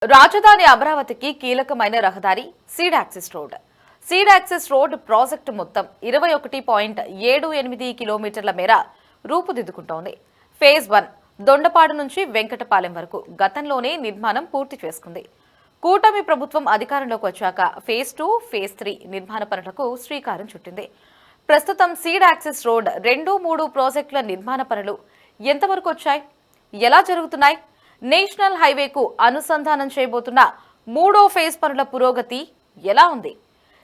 రాజధాని అమరావతికి కీలకమైన రహదారి seed access road. Seed access road project మొత్తం 21.78 కిలోమీటర్ల మేర రూపుదిద్దుకుంటోంది. ఫేజ్ 1 దొండపాడు నుంచి వెంకటపాలెం వరకు గతంలోనే నిర్మాణం పూర్తి చేసుకుంది. కూటమి ప్రభుత్వం అధికారంలోకి వచ్చాక ఫేజ్ 2, ఫేజ్ 3 నిర్మాణ పనులకు శ్రీకారం చుట్టింది. ప్రస్తుతం సీడ్ యాక్సెస్ రోడ్ 2, 3 ప్రాజెక్టుల నిర్మాణ పనులు ఎంతవరకు వచ్చాయి, ఎలా జరుగుతున్నాయి, నేషనల్ హైవేకు అనుసంధానం చేయబోతున్న 3వ ఫేజ్ పనుల పురోగతి ఎలా ఉంది,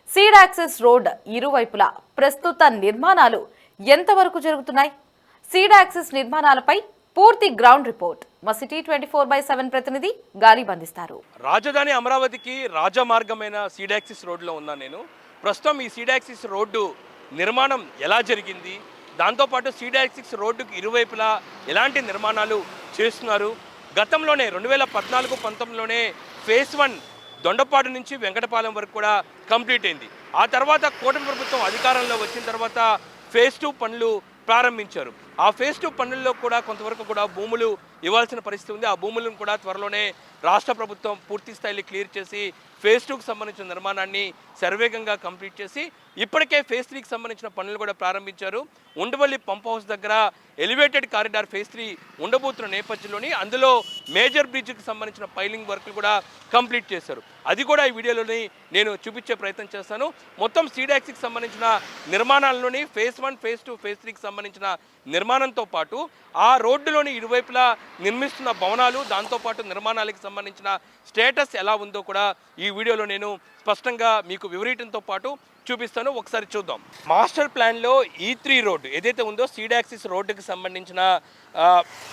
సీడ్ యాక్సెస్ రోడ్ ఇరువైపులా ప్రస్తుత నిర్మాణాలు ఎంతవరకు జరుగుతున్నాయి, సీడ్ యాక్సెస్ నిర్మాణాలపై పూర్తి గ్రౌండ్ రిపోర్ట్ మా సిటీ 24/7 ప్రతినిధి గాలి బంధిస్తారు. రాజధాని అమరావతికి రాజమార్గమైన సీడ్ యాక్సెస్ రోడ్లో ఉన్నాను నేను. ప్రస్తుతం ఈ సీడ్ యాక్సెస్ రోడ్డు నిర్మాణం ఎలా జరిగింది, దాంతోపాటు సీడ్ యాక్సెస్ రోడ్డుకు ఇరువైపులా ఎలాంటి నిర్మాణాలు చేస్తున్నారు, గతంలోనే 2014-19లోనే ఫేజ్ 1 దొండపాడు నుంచి వెంకటపాలెం వరకు కూడా కంప్లీట్ అయింది. ఆ తర్వాత కూటమి ప్రభుత్వం అధికారంలో వచ్చిన తర్వాత ఫేజ్ 2 పనులు ప్రారంభించారు. ఆ ఫేజ్ 2 పనుల్లో కూడా కొంతవరకు కూడా భూములు ఇవ్వాల్సిన పరిస్థితి ఉంది. ఆ భూములను కూడా త్వరలోనే రాష్ట్ర ప్రభుత్వం పూర్తి స్థాయిలో క్లియర్ చేసి ఫేజ్ 2కి సంబంధించిన నిర్మాణాన్ని శరవేగంగా కంప్లీట్ చేసి ఇప్పటికే ఫేజ్ 3కి సంబంధించిన పనులు కూడా ప్రారంభించారు. ఉండవల్లి పంప్ హౌస్ దగ్గర ఎలివేటెడ్ కారిడార్ ఫేజ్ 3 ఉండబోతున్న నేపథ్యంలోని అందులో మేజర్ బ్రిడ్జ్కి సంబంధించిన పైలింగ్ వర్క్లు కూడా కంప్లీట్ చేశారు. అది కూడా ఈ వీడియోలోని నేను చూపించే ప్రయత్నం చేస్తాను. మొత్తం సీడ్ యాక్సెస్కి సంబంధించిన నిర్మాణాలలోని ఫేజ్ 1, ఫేజ్ 2, ఫేజ్ 3కి సంబంధించిన నిర్మాణంతో పాటు ఆ రోడ్డులోని ఇరువైపులా నిర్మిస్తున్న భవనాలు, దాంతోపాటు నిర్మాణాలకు సంబంధించిన స్టేటస్ ఎలా ఉందో కూడా ఈ వీడియోలో నేను స్పష్టంగా మీకు వివరించడంతో పాటు చూపిస్తాను. ఒకసారి చూద్దాం. మాస్టర్ ప్లాన్లో E3 రోడ్డు ఏదైతే ఉందో సీడ్ యాక్సెస్ రోడ్డుకి సంబంధించిన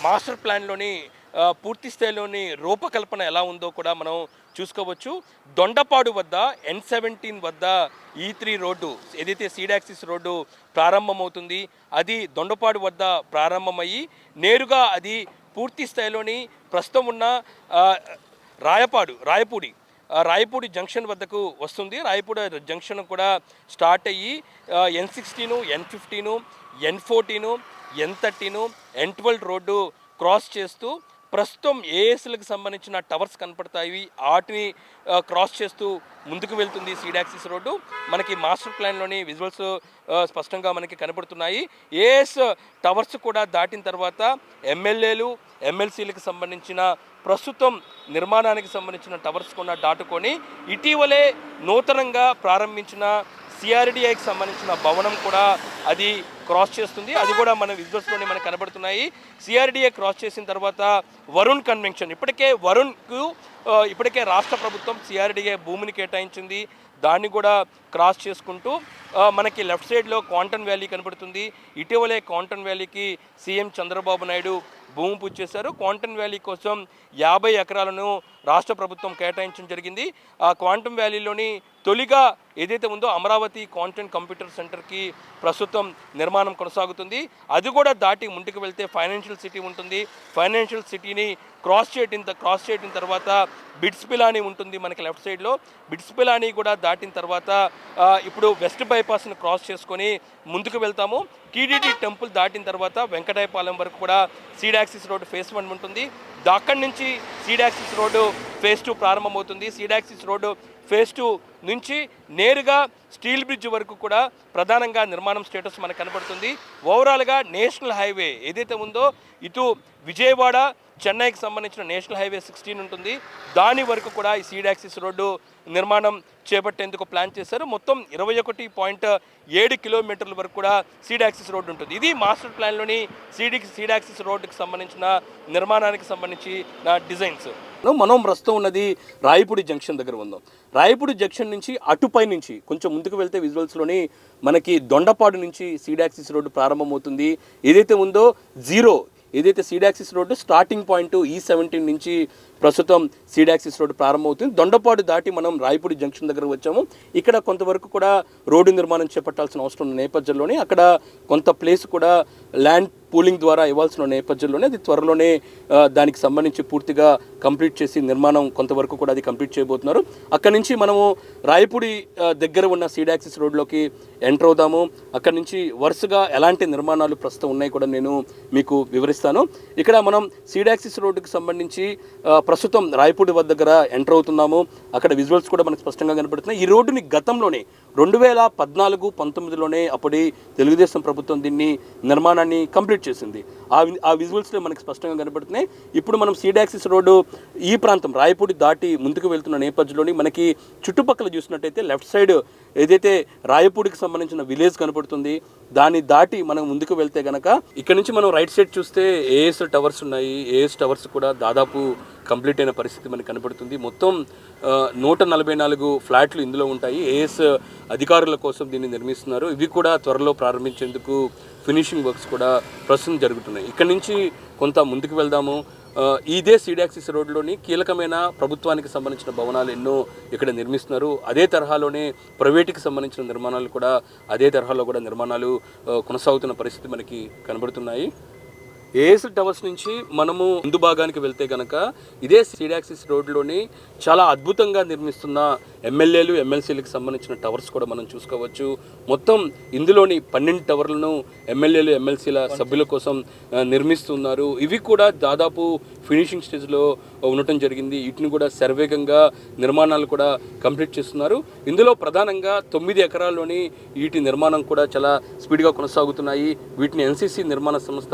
మాస్టర్ ప్లాన్లోని పూర్తి స్థాయిలోని రూపకల్పన ఎలా ఉందో కూడా మనం చూసుకోవచ్చు. దొండపాడు వద్ద N17 వద్ద E3 రోడ్డు ఏదైతే సీడ్ యాక్సెస్ రోడ్డు ప్రారంభమవుతుంది, అది దొండపాడు వద్ద ప్రారంభమయ్యి నేరుగా అది పూర్తి స్థాయిలోని ప్రస్తుతం ఉన్న రాయపూడి జంక్షన్ వద్దకు వస్తుంది. రాయపూడి జంక్షన్ కూడా స్టార్ట్ అయ్యి N16, N15, N14, N13, N12 road cross చేస్తూ ప్రస్తుతం ఏఎస్లకు సంబంధించిన టవర్స్ కనపడతాయి, వాటిని క్రాస్ చేస్తూ ముందుకు వెళ్తుంది సీడ్ యాక్సెస్ రోడ్డు. మనకి మాస్టర్ ప్లాన్లోని విజువల్స్ స్పష్టంగా మనకి కనపడుతున్నాయి. ఏఎస్ టవర్స్ కూడా దాటిన తర్వాత ఎమ్మెల్యేలు, ఎమ్మెల్సీలకు సంబంధించిన ప్రస్తుతం నిర్మాణానికి సంబంధించిన టవర్స్ కూడా దాటుకొని ఇటీవలే నూతనంగా ప్రారంభించిన సిఆర్డిఐకి సంబంధించిన భవనం కూడా అది క్రాస్ చేస్తుంది. అది కూడా మన విజువల్స్లోనే మనకు కనబడుతున్నాయి. సిఆర్డిఐ క్రాస్ చేసిన తర్వాత వరుణ్ కన్వెన్షన్ ఇప్పటికే రాష్ట్ర ప్రభుత్వం సిఆర్డిఐ భూమిని కేటాయించింది. దాన్ని కూడా క్రాస్ చేసుకుంటూ మనకి లెఫ్ట్ సైడ్లో క్వాంటన్ వ్యాలీ కనబడుతుంది. ఇటీవలే క్వాంటన్ వ్యాలీకి సీఎం చంద్రబాబు నాయుడు భూమి పూజ చేశారు. క్వాంటన్ వ్యాలీ కోసం 50 ఎకరాలను రాష్ట్ర ప్రభుత్వం కేటాయించడం జరిగింది. ఆ క్వాంటమ్ వ్యాలీలోని తొలిగా ఏదైతే ఉందో అమరావతి క్వాంటమ్ కంప్యూటర్ సెంటర్కి ప్రస్తుతం నిర్మాణం కొనసాగుతుంది. అది కూడా దాటి ముందుకు వెళ్తే ఫైనాన్షియల్ సిటీ ఉంటుంది. ఫైనాన్షియల్ సిటీని క్రాస్ చేయడం తర్వాత బిట్స్ పిలానీ ఉంటుంది మనకి లెఫ్ట్ సైడ్లో. బిట్స్ పిలానీ కూడా దాటిన తర్వాత ఇప్పుడు వెస్ట్ బైపాస్ని క్రాస్ చేసుకొని ముందుకు వెళ్తాము. టీటీడీ టెంపుల్ దాటిన తర్వాత వెంకటాయపాలెం వరకు కూడా సీడ్ యాక్సెస్ రోడ్డు ఫేజ్ 1 ఉంటుంది. అక్కడి నుంచి సీడ్ యాక్సెస్ రోడ్డు ఫేజ్ 2 ప్రారంభమవుతుంది. సీడ్ యాక్సెస్ రోడ్డు ఫేజ్ 2 నుంచి నేరుగా స్టీల్ బ్రిడ్జ్ వరకు కూడా ప్రధానంగా నిర్మాణం స్టేటస్ మనకు కనబడుతుంది. ఓవరాల్గా నేషనల్ హైవే ఏదైతే ఉందో ఇటు విజయవాడ, చెన్నైకి సంబంధించిన నేషనల్ హైవే 16 ఉంటుంది. దాని వరకు కూడా ఈ సీడ్ యాక్సెస్ రోడ్డు నిర్మాణం చేపట్టేందుకు ప్లాన్ చేశారు. మొత్తం 21.7 కిలోమీటర్ల వరకు కూడా సీడ్ యాక్సెస్ రోడ్డు ఉంటుంది. ఇది మాస్టర్ ప్లాన్లోని సీడ్ యాక్సెస్ రోడ్డుకి సంబంధించిన నిర్మాణానికి సంబంధించిన డిజైన్స్. మనం ప్రస్తుతం ఉన్నది రాయపూడి జంక్షన్ దగ్గర ఉందాం. రాయపూడి జంక్షన్ నుంచి అటుపై నుంచి కొంచెం ముందుకు వెళ్తే విజువల్స్లోని మనకి దొండపాడు నుంచి సీడ్ యాక్సెస్ రోడ్డు ప్రారంభమవుతుంది. ఏదైతే seed access road starting point E17 నుంచి ప్రస్తుతం సీడ్ యాక్సెస్ రోడ్డు ప్రారంభమవుతుంది. దొండపాడు దాటి మనం రాయపూడి జంక్షన్ దగ్గర వచ్చాము. ఇక్కడ కొంతవరకు కూడా రోడ్డు నిర్మాణం చేపట్టాల్సిన అవసరం ఉన్న నేపథ్యంలోనే అక్కడ కొంత ప్లేస్ కూడా ల్యాండ్ పూలింగ్ ద్వారా ఇవ్వాల్సిన నేపథ్యంలోనే అది త్వరలోనే దానికి సంబంధించి పూర్తిగా కంప్లీట్ చేసి నిర్మాణం కొంతవరకు కూడా అది కంప్లీట్ చేయబోతున్నారు. అక్కడి నుంచి మనము రాయపూడి దగ్గర ఉన్న సీడ్ యాక్సెస్ రోడ్లోకి ఎంటర్ అవుదాము. అక్కడి నుంచి వరుసగా ఎలాంటి నిర్మాణాలు ప్రస్తుతం ఉన్నాయి కూడా నేను మీకు వివరిస్తాను. ఇక్కడ మనం సీడ్ యాక్సెస్ రోడ్డుకి సంబంధించి ప్రస్తుతం రాయపూడి వద్ద దగ్గర ఎంటర్ అవుతున్నాము. అక్కడ విజువల్స్ కూడా మనకు స్పష్టంగా కనపడుతున్నాయి. ఈ రోడ్డుని గతంలోనే 2014-19లోనే అప్పటి తెలుగుదేశం ప్రభుత్వం దీన్ని నిర్మాణాన్ని కంప్లీట్ చేసింది. ఆ విజువల్స్లో మనకి స్పష్టంగా కనపడుతున్నాయి. ఇప్పుడు మనం సీడ్ యాక్సిస్ రోడ్డు ఈ ప్రాంతం రాయపూడి దాటి ముందుకు వెళ్తున్న నేపథ్యంలోని మనకి చుట్టుపక్కల చూసినట్టయితే లెఫ్ట్ సైడ్ ఏదైతే రాయపూడికి సంబంధించిన విలేజ్ కనపడుతుంది, దాన్ని దాటి మనం ముందుకు వెళ్తే గనక ఇక్కడ నుంచి మనం రైట్ సైడ్ చూస్తే ఏఎస్ టవర్స్ ఉన్నాయి. ఏఎస్ టవర్స్ కూడా దాదాపు కంప్లీట్ అయిన పరిస్థితి మనకి కనపడుతుంది. మొత్తం 144 ఫ్లాట్లు ఇందులో ఉంటాయి. ఏఎస్ అధికారుల కోసం దీన్ని నిర్మిస్తున్నారు. ఇవి కూడా త్వరలో ప్రారంభించేందుకు ఫినిషింగ్ వర్క్స్ కూడా ప్రస్తుతం జరుగుతున్నాయి. ఇక్కడ నుంచి కొంత ముందుకు వెళ్దాము. ఇదే సీడ్ యాక్సిస్ రోడ్లోని కీలకమైన ప్రభుత్వానికి సంబంధించిన భవనాలు ఎన్నో ఇక్కడ నిర్మిస్తున్నారు. అదే తరహాలోనే ప్రైవేట్కి సంబంధించిన నిర్మాణాలు కూడా అదే తరహాలో కూడా నిర్మాణాలు కొనసాగుతున్న పరిస్థితి మనకి కనబడుతున్నాయి. ఏఎస్ టవర్స్ నుంచి మనము ముందు భాగానికి వెళ్తే కనుక ఇదే సీడ్ యాక్సిస్ రోడ్లోని చాలా అద్భుతంగా నిర్మిస్తున్న ఎమ్మెల్యేలు ఎమ్మెల్సీలకు సంబంధించిన టవర్స్ కూడా మనం చూసుకోవచ్చు. మొత్తం ఇందులోని 12 టవర్లను ఎమ్మెల్యేలు ఎమ్మెల్సీల సభ్యుల కోసం నిర్మిస్తున్నారు. ఇవి కూడా దాదాపు ఫినిషింగ్ స్టేజ్లో ఉండటం జరిగింది. వీటిని కూడా శరవేగంగా నిర్మాణాలు కూడా కంప్లీట్ చేస్తున్నారు. ఇందులో ప్రధానంగా 9 ఎకరాల్లోని వీటి నిర్మాణం కూడా చాలా స్పీడ్గా కొనసాగుతున్నాయి. వీటిని ఎన్సీసీ నిర్మాణ సంస్థ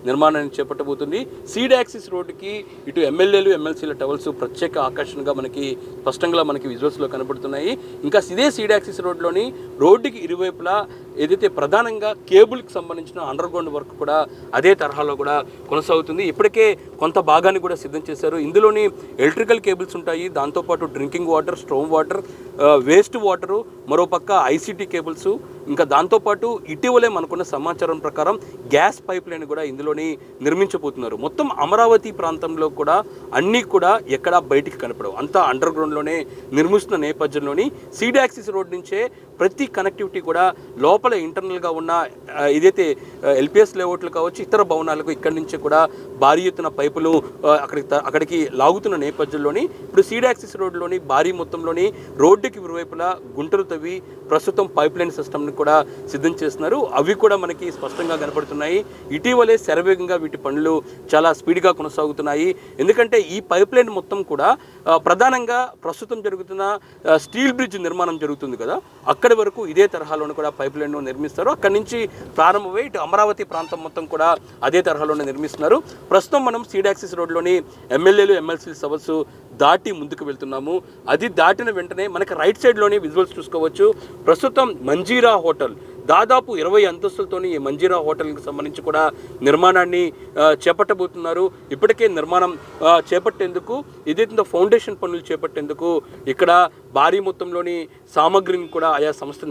నిర్మాణాన్ని చేపట్టబోతుంది. సీడ్ యాక్సిస్ రోడ్డుకి ఇటు ఎమ్మెల్యేలు ఎమ్మెల్సీల టవర్స్ ప్రత్యేక ఆకర్షణగా మనకి స్పష్టంగా మనకి విజువల్స్లో కనబడుతున్నాయి. ఇంకా ఇదే సీడ్ యాక్సిస్ రోడ్లోని రోడ్డుకి ఇరువైపులా ఏదైతే ప్రధానంగా కేబుల్కి సంబంధించిన అండర్ గ్రౌండ్ వర్క్ కూడా అదే తరహాలో కూడా కొనసాగుతుంది. ఇప్పటికే కొంత భాగాన్ని కూడా సిద్ధం చేశారు. ఇందులోని ఎలక్ట్రికల్ కేబుల్స్ ఉంటాయి, దాంతోపాటు drinking water, storm water, waste water, మరోపక్క ఐసీటీ కేబుల్స్, ఇంకా దాంతోపాటు ఇటీవలే మనకున్న సమాచారం ప్రకారం గ్యాస్ పైప్ లైన్ కూడా ఇందులోని నిర్మించబోతున్నారు. మొత్తం అమరావతి ప్రాంతంలో కూడా అన్నీ కూడా ఎక్కడా బయటికి కనపడవు, అంతా అండర్ గ్రౌండ్లోనే నిర్మిస్తున్న నేపథ్యంలోని సీడ్ యాక్సిస్ రోడ్ నుంచే ప్రతి కనెక్టివిటీ కూడా లోపల ఇంటర్నల్గా ఉన్న ఏదైతే ఎల్పిఎస్ లేఅవుట్లు కావచ్చు, ఇతర భవనాలకు ఇక్కడి నుంచి కూడా భారీ ఎత్తున పైపులు అక్కడికి లాగుతున్న నేపథ్యంలోని ఇప్పుడు సీడ్ యాక్సిస్ రోడ్లోని భారీ మొత్తంలోని రోడ్డుకి ఇరువైపులా గుంటలు తవ్వి ప్రస్తుతం పైప్ లైన్ సిస్టమ్ని కూడా సిద్ధం చేస్తున్నారు. అవి కూడా మనకి స్పష్టంగా కనపడుతున్నాయి. ఇటీవలే శరవేగంగా వీటి పనులు చాలా స్పీడ్గా కొనసాగుతున్నాయి. ఎందుకంటే ఈ పైప్ లైన్ మొత్తం కూడా ప్రధానంగా ప్రస్తుతం జరుగుతున్న స్టీల్ బ్రిడ్జ్ నిర్మాణం జరుగుతుంది కదా, అక్కడి వరకు ఇదే తరహాలోనే కూడా పైప్ లైన్ నిర్మిస్తారు. అక్కడి నుంచి ప్రారంభమై ఇటు అమరావతి ప్రాంతం మొత్తం కూడా అదే తరహాలోనే నిర్మిస్తున్నారు. ప్రస్తుతం మనం సీడ్ యాక్సిస్ రోడ్లోని ఎమ్మెల్యేలు ఎమ్మెల్సీ సభసు దాటి ముందుకు వెళ్తున్నాము. అది దాటిన వెంటనే మనకి రైట్ సైడ్లోనే విజువల్స్ చూసుకోవచ్చు. ప్రస్తుతం మంజీరా హోటల్ దాదాపు 20 అంతస్తులతోని ఈ మంజీరా హోటల్కి సంబంధించి కూడా నిర్మాణాన్ని చేపట్టబోతున్నారు. ఇప్పటికే నిర్మాణం చేపట్టేందుకు ఏదైతే ఫౌండేషన్ పనులు చేపట్టేందుకు ఇక్కడ భారీ మొత్తంలోని సామగ్రిని కూడా ఆయా సంస్థ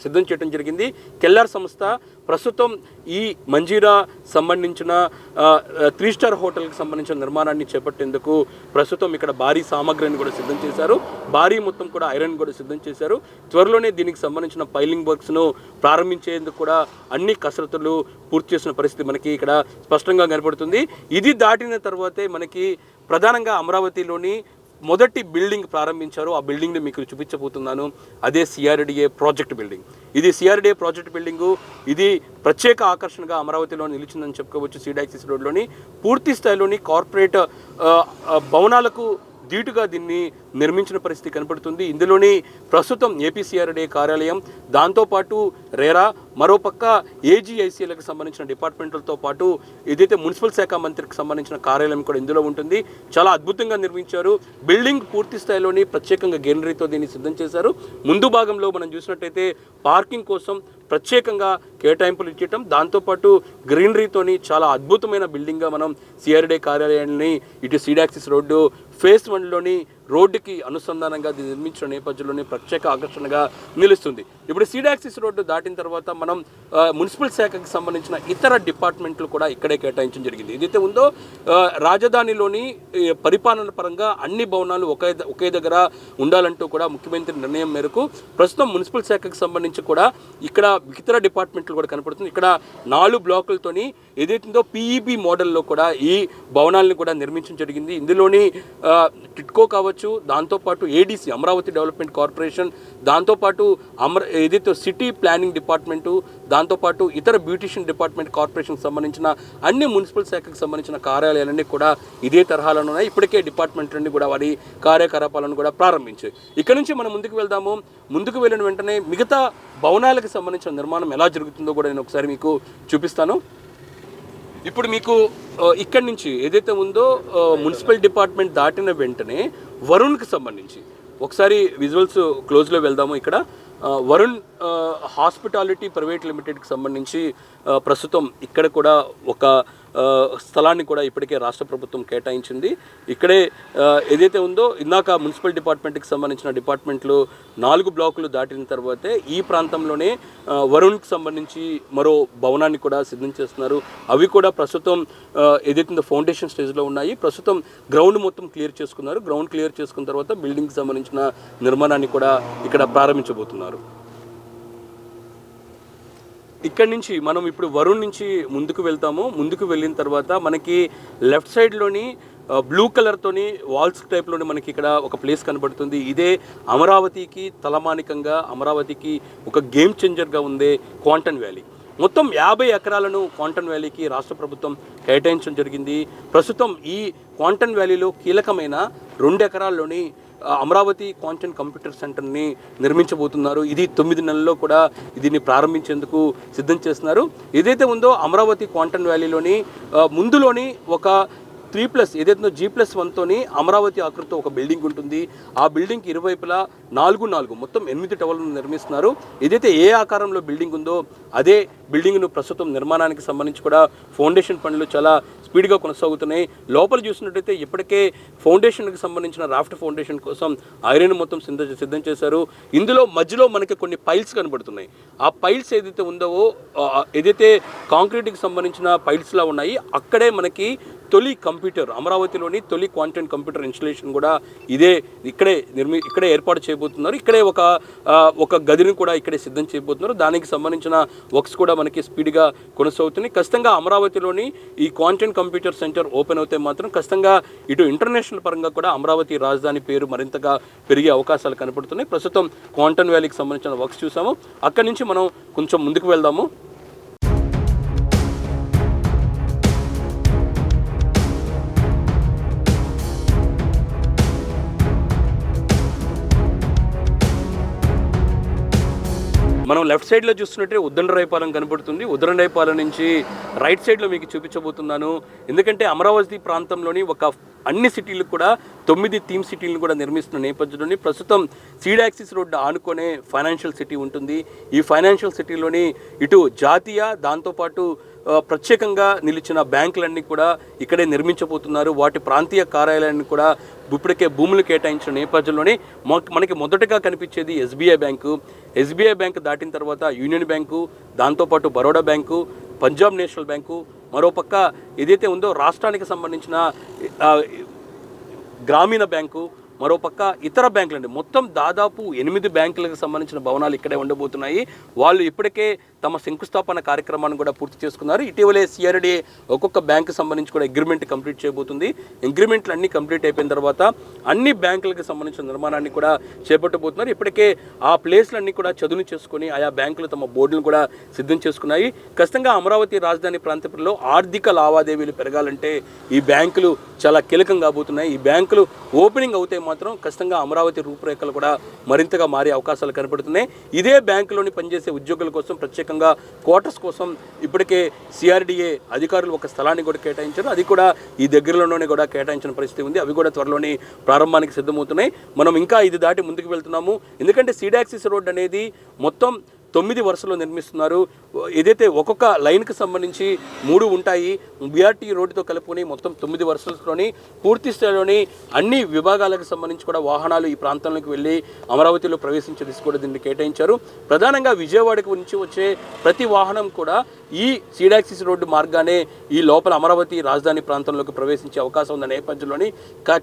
సిద్ధం చేయడం జరిగింది. కెల్లార్ సంస్థ ప్రస్తుతం ఈ మంజీరా సంబంధించిన 3 స్టార్ హోటల్కి సంబంధించిన నిర్మాణాన్ని చేపట్టేందుకు ప్రస్తుతం ఇక్కడ భారీ సామగ్రిని కూడా సిద్ధం చేశారు. భారీ మొత్తం కూడా ఐరన్ కూడా సిద్ధం చేశారు. త్వరలోనే దీనికి సంబంధించిన పైలింగ్ వర్క్స్ను ప్రారంభించేందుకు కూడా అన్ని కసరత్తులు పూర్తి చేసిన పరిస్థితి మనకి ఇక్కడ స్పష్టంగా కనపడుతుంది. ఇది దాటిన తర్వాతే మనకి ప్రధానంగా అమరావతిలోని మొదటి బిల్డింగ్ ప్రారంభించారు. ఆ బిల్డింగ్ని మీకు చూపించబోతున్నాను. అదే సిఆర్డిఏ ప్రాజెక్ట్ బిల్డింగ్. ఇది సిఆర్డిఏ ప్రాజెక్ట్ బిల్డింగు. ఇది ప్రత్యేక ఆకర్షణగా అమరావతిలో నిలిచిందని చెప్పుకోవచ్చు. సీడ్ యాక్సిస్ రోడ్లోని పూర్తి స్థాయిలోని కార్పొరేట్ భవనాలకు ధీటుగా దీన్ని నిర్మించిన పరిస్థితి కనపడుతుంది. ఇందులోని ప్రస్తుతం ఏపీసీఆర్డీఏ కార్యాలయం, దాంతోపాటు రేరా, మరోపక్క ఏజీఐసీలకు సంబంధించిన డిపార్ట్మెంట్లతో పాటు ఏదైతే మున్సిపల్ శాఖ మంత్రికి సంబంధించిన కార్యాలయం కూడా ఇందులో ఉంటుంది. చాలా అద్భుతంగా నిర్మించారు. బిల్డింగ్ పూర్తి స్థాయిలోని ప్రత్యేకంగా గ్రీనరీతో దీన్ని సిద్ధం చేశారు. ముందు భాగంలో మనం చూసినట్టయితే పార్కింగ్ కోసం ప్రత్యేకంగా కేటాయింపులు ఇచ్చటం, దాంతోపాటు గ్రీనరీతోని చాలా అద్భుతమైన బిల్డింగ్గా మనం సిఆర్డీఏ కార్యాలయాన్ని ఇటు సీడ్ యాక్సిస్ రోడ్డు ఫేజ్ 1లోని రోడ్డుకి అనుసంధానంగా నిర్మించిన నేపథ్యంలోనే ప్రత్యేక ఆకర్షణగా నిలుస్తుంది. ఇప్పుడు సీడ్ యాక్సిస్ రోడ్డు దాటిన తర్వాత మనం మున్సిపల్ శాఖకి సంబంధించిన ఇతర డిపార్ట్మెంట్లు కూడా ఇక్కడే కేటాయించడం జరిగింది. ఏదైతే ఉందో రాజధానిలోని పరిపాలన పరంగా అన్ని భవనాలు ఒకే దగ్గర ఉండాలంటూ కూడా ముఖ్యమంత్రి నిర్ణయం మేరకు ప్రస్తుతం మున్సిపల్ శాఖకు సంబంధించి కూడా ఇక్కడ ఇతర డిపార్ట్మెంట్లు కూడా కనపడుతుంది. ఇక్కడ 4 బ్లాకులతోని ఏదైతుందో పీఈబీ మోడల్లో కూడా ఈ భవనాలను కూడా నిర్మించడం జరిగింది. ఇందులోని టిట్కో కావచ్చు, కావచ్చు, దాంతోపాటు ఏడీసీ అమరావతి డెవలప్మెంట్ కార్పొరేషన్, దాంతోపాటు ఏదైతే సిటీ ప్లానింగ్ డిపార్ట్మెంటు, దాంతోపాటు ఇతర బ్యూటిషియన్ డిపార్ట్మెంట్ కార్పొరేషన్కి సంబంధించిన అన్ని మున్సిపల్ శాఖకు సంబంధించిన కార్యాలయాలన్నీ కూడా ఇదే తరహాలో ఉన్నాయి. ఇప్పటికే డిపార్ట్మెంట్లన్నీ కూడా వారి కార్యకలాపాలను కూడా ప్రారంభించాయి. ఇక్కడ నుంచి మనం ముందుకు వెళ్దాము. ముందుకు వెళ్ళిన వెంటనే మిగతా భవనాలకు సంబంధించిన నిర్మాణం ఎలా జరుగుతుందో కూడా నేను ఒకసారి మీకు చూపిస్తాను. ఇప్పుడు మీకు ఇక్కడి నుంచి ఏదైతే ఉందో మున్సిపల్ డిపార్ట్మెంట్ దాటిన వెంటనే వరుణ్కి సంబంధించి ఒకసారి విజువల్స్ క్లోజ్లో వెళ్దాము. ఇక్కడ వరుణ్ హాస్పిటాలిటీ ప్రైవేట్ లిమిటెడ్కి సంబంధించి ప్రస్తుతం ఇక్కడ కూడా ఒక స్థలాన్ని కూడా ఇప్పటికే రాష్ట్ర ప్రభుత్వం కేటాయించింది. ఇక్కడే ఏదైతే ఉందో ఇందాక మున్సిపల్ డిపార్ట్మెంట్కి సంబంధించిన డిపార్ట్మెంట్లు 4 బ్లాకులు దాటిన తర్వాతే ఈ ప్రాంతంలోనే వరుణ్కి సంబంధించి మరో భవనాన్ని కూడా సిద్ధం చేస్తున్నారు. అవి కూడా ప్రస్తుతం ఏదైతే ఫౌండేషన్ స్టేజ్లో ఉన్నాయి. ప్రస్తుతం గ్రౌండ్ మొత్తం క్లియర్ చేసుకున్నారు. గ్రౌండ్ క్లియర్ చేసుకున్న తర్వాత బిల్డింగ్కి సంబంధించిన నిర్మాణాన్ని కూడా ఇక్కడ ప్రారంభించబోతున్నారు. ఇక్కడి నుంచి మనం ఇప్పుడు వరుణ్ నుంచి ముందుకు వెళ్తాము. ముందుకు వెళ్ళిన తర్వాత మనకి లెఫ్ట్ సైడ్లోని బ్లూ కలర్తోని వాల్స్ టైప్లోని మనకి ఇక్కడ ఒక ప్లేస్ కనబడుతుంది. ఇదే అమరావతికి తలమానికంగా, అమరావతికి ఒక గేమ్ చేంజర్గా ఉండే క్వాంటన్ వ్యాలీ. మొత్తం 50 ఎకరాలను క్వాంటన్ వ్యాలీకి రాష్ట్ర ప్రభుత్వం కేటాయించడం జరిగింది. ప్రస్తుతం ఈ క్వాంటన్ వ్యాలీలో కీలకమైన 2 ఎకరాల్లోని అమరావతి క్వాంటన్ కంప్యూటర్ సెంటర్ని నిర్మించబోతున్నారు. ఇది 9 నెలల్లో కూడా దీన్ని ప్రారంభించేందుకు సిద్ధం చేస్తున్నారు. ఏదైతే ఉందో అమరావతి క్వాంటన్ వ్యాలీలోని ముందులోని ఒక 3+ ఏదైతే G+1తోని అమరావతి ఆకృతితో ఒక బిల్డింగ్ ఉంటుంది. ఆ బిల్డింగ్కి ఇరువైపులా 4 మొత్తం 8 టవర్లను నిర్మిస్తున్నారు. ఏదైతే ఏ ఆకారంలో బిల్డింగ్ ఉందో అదే బిల్డింగ్ను ప్రస్తుతం నిర్మాణానికి సంబంధించి కూడా ఫౌండేషన్ పనులు చాలా స్పీడ్గా కొనసాగుతున్నాయి. లోపల చూసినట్టయితే ఇప్పటికే ఫౌండేషన్కి సంబంధించిన రాఫ్ట్ ఫౌండేషన్ కోసం ఐరన్ మొత్తం సిద్ధం చేశారు. ఇందులో మధ్యలో మనకి కొన్ని పైల్స్ కనబడుతున్నాయి. ఆ పైల్స్ ఏదైతే ఉందో ఏదైతే కాంక్రీట్కి సంబంధించిన పైల్స్లా ఉన్నాయి, అక్కడే మనకి తొలి కంప్యూటర్ అమరావతిలోని తొలి క్వాంటమ్ కంప్యూటర్ ఇన్స్టలేషన్ కూడా ఇక్కడే ఏర్పాటు చేయబోతున్నారు. ఇక్కడే ఒక గదిని కూడా ఇక్కడే సిద్ధం చేయబోతున్నారు. దానికి సంబంధించిన వర్క్స్ కూడా మనకి స్పీడ్గా కొనసాగుతున్నాయి. ఖచ్చితంగా అమరావతిలోని ఈ క్వాంటమ్ కంప్యూటర్ సెంటర్ ఓపెన్ అవుతే మాత్రం ఖచ్చితంగా ఇటు ఇంటర్నేషనల్ పరంగా కూడా అమరావతి రాజధాని పేరు మరింతగా పెరిగే అవకాశాలు కనపడుతున్నాయి. ప్రస్తుతం క్వాంటమ్ వ్యాలీకి సంబంధించిన వర్క్స్ చూసాము. అక్కడి నుంచి మనం కొంచెం ముందుకు వెళ్దాము. మనం లెఫ్ట్ సైడ్లో చూస్తున్నట్టే ఉద్దండరాయపాలెం కనబడుతుంది. ఉద్దండరాయపాలెం నుంచి రైట్ సైడ్లో మీకు చూపించబోతున్నాను. ఎందుకంటే అమరావతి ప్రాంతంలోని అన్ని సిటీలకు కూడా 9 థీమ్ సిటీలను కూడా నిర్మిస్తున్న నేపథ్యంలోని ప్రస్తుతం సీడ్ యాక్సిస్ రోడ్డు ఆనుకునే ఫైనాన్షియల్ సిటీ ఉంటుంది. ఈ ఫైనాన్షియల్ సిటీలోని ఇటు జాతీయ దాంతోపాటు ప్రత్యేకంగా నిలిచిన బ్యాంకులన్నీ కూడా ఇక్కడే నిర్మించబోతున్నారు. వాటి ప్రాంతీయ కార్యాలయాన్ని కూడా ఇప్పటికే భూములు కేటాయించిన నేపథ్యంలోనే మనకి మొదటగా కనిపించేది ఎస్బీఐ బ్యాంకు. ఎస్బీఐ బ్యాంకు దాటిన తర్వాత యూనియన్ బ్యాంకు, దాంతోపాటు Baroda bank, Punjab national bank, మరోపక్క ఏదైతే ఉందో రాష్ట్రానికి సంబంధించిన గ్రామీణ బ్యాంకు, మరోపక్క ఇతర బ్యాంకులండి. మొత్తం దాదాపు 8 బ్యాంకులకు సంబంధించిన భవనాలు ఇక్కడే ఉండబోతున్నాయి. వాళ్ళు ఇప్పటికే తమ శంకుస్థాపన కార్యక్రమాన్ని కూడా పూర్తి చేసుకున్నారు. ఇటీవలే సిఆర్డీఏ ఒక్కొక్క బ్యాంకు సంబంధించి కూడా అగ్రిమెంట్ కంప్లీట్ చేయబోతుంది. అగ్రిమెంట్లు అన్నీ కంప్లీట్ అయిపోయిన తర్వాత అన్ని బ్యాంకులకు సంబంధించిన నిర్మాణాన్ని కూడా చేపట్టబోతున్నారు. ఇప్పటికే ఆ ప్లేస్లన్నీ కూడా చదును చేసుకుని ఆయా బ్యాంకులు తమ బోర్డులను కూడా సిద్ధం చేసుకున్నాయి. ఖచ్చితంగా అమరావతి రాజధాని ప్రాంతంలో ఆర్థిక లావాదేవీలు పెరగాలంటే ఈ బ్యాంకులు చాలా కీలకం కాబోతున్నాయి. ఈ బ్యాంకులు ఓపెనింగ్ అవుతే మాత్రం ఖచ్చితంగా అమరావతి రూపురేఖలు కూడా మరింతగా మారే అవకాశాలు కనపడుతున్నాయి. ఇదే బ్యాంకులోని పనిచేసే ఉద్యోగుల కోసం ప్రత్యేకంగా క్వార్టర్స్ కోసం ఇప్పటికే సిఆర్డీఏ అధికారులు ఒక స్థలాన్ని కూడా కేటాయించారు. అది కూడా ఈ దగ్గరలోనే కూడా కేటాయించిన పరిస్థితి ఉంది. అవి కూడా త్వరలోనే ప్రారంభానికి సిద్ధమవుతున్నాయి. మనం ఇంకా ఇది దాటి ముందుకు వెళ్తున్నాము. ఎందుకంటే సీడ్ యాక్సిస్ రోడ్ అనేది మొత్తం 9 వరుసలో నిర్మిస్తున్నారు. ఏదైతే ఒక్కొక్క లైన్కి సంబంధించి 3 ఉంటాయి. బీఆర్టీ రోడ్డుతో కలుపుకొని మొత్తం 9 వరుసలోని పూర్తి స్థాయిలోని అన్ని విభాగాలకు సంబంధించి కూడా వాహనాలు ఈ ప్రాంతంలోకి వెళ్ళి అమరావతిలో ప్రవేశించే దిశ కూడా దీన్ని కేటాయించారు. ప్రధానంగా విజయవాడకు నుంచి వచ్చే ప్రతి వాహనం కూడా ఈ సీడ్ యాక్సిస్ రోడ్డు మార్గానే ఈ లోపల అమరావతి రాజధాని ప్రాంతంలోకి ప్రవేశించే అవకాశం ఉన్న నేపథ్యంలోని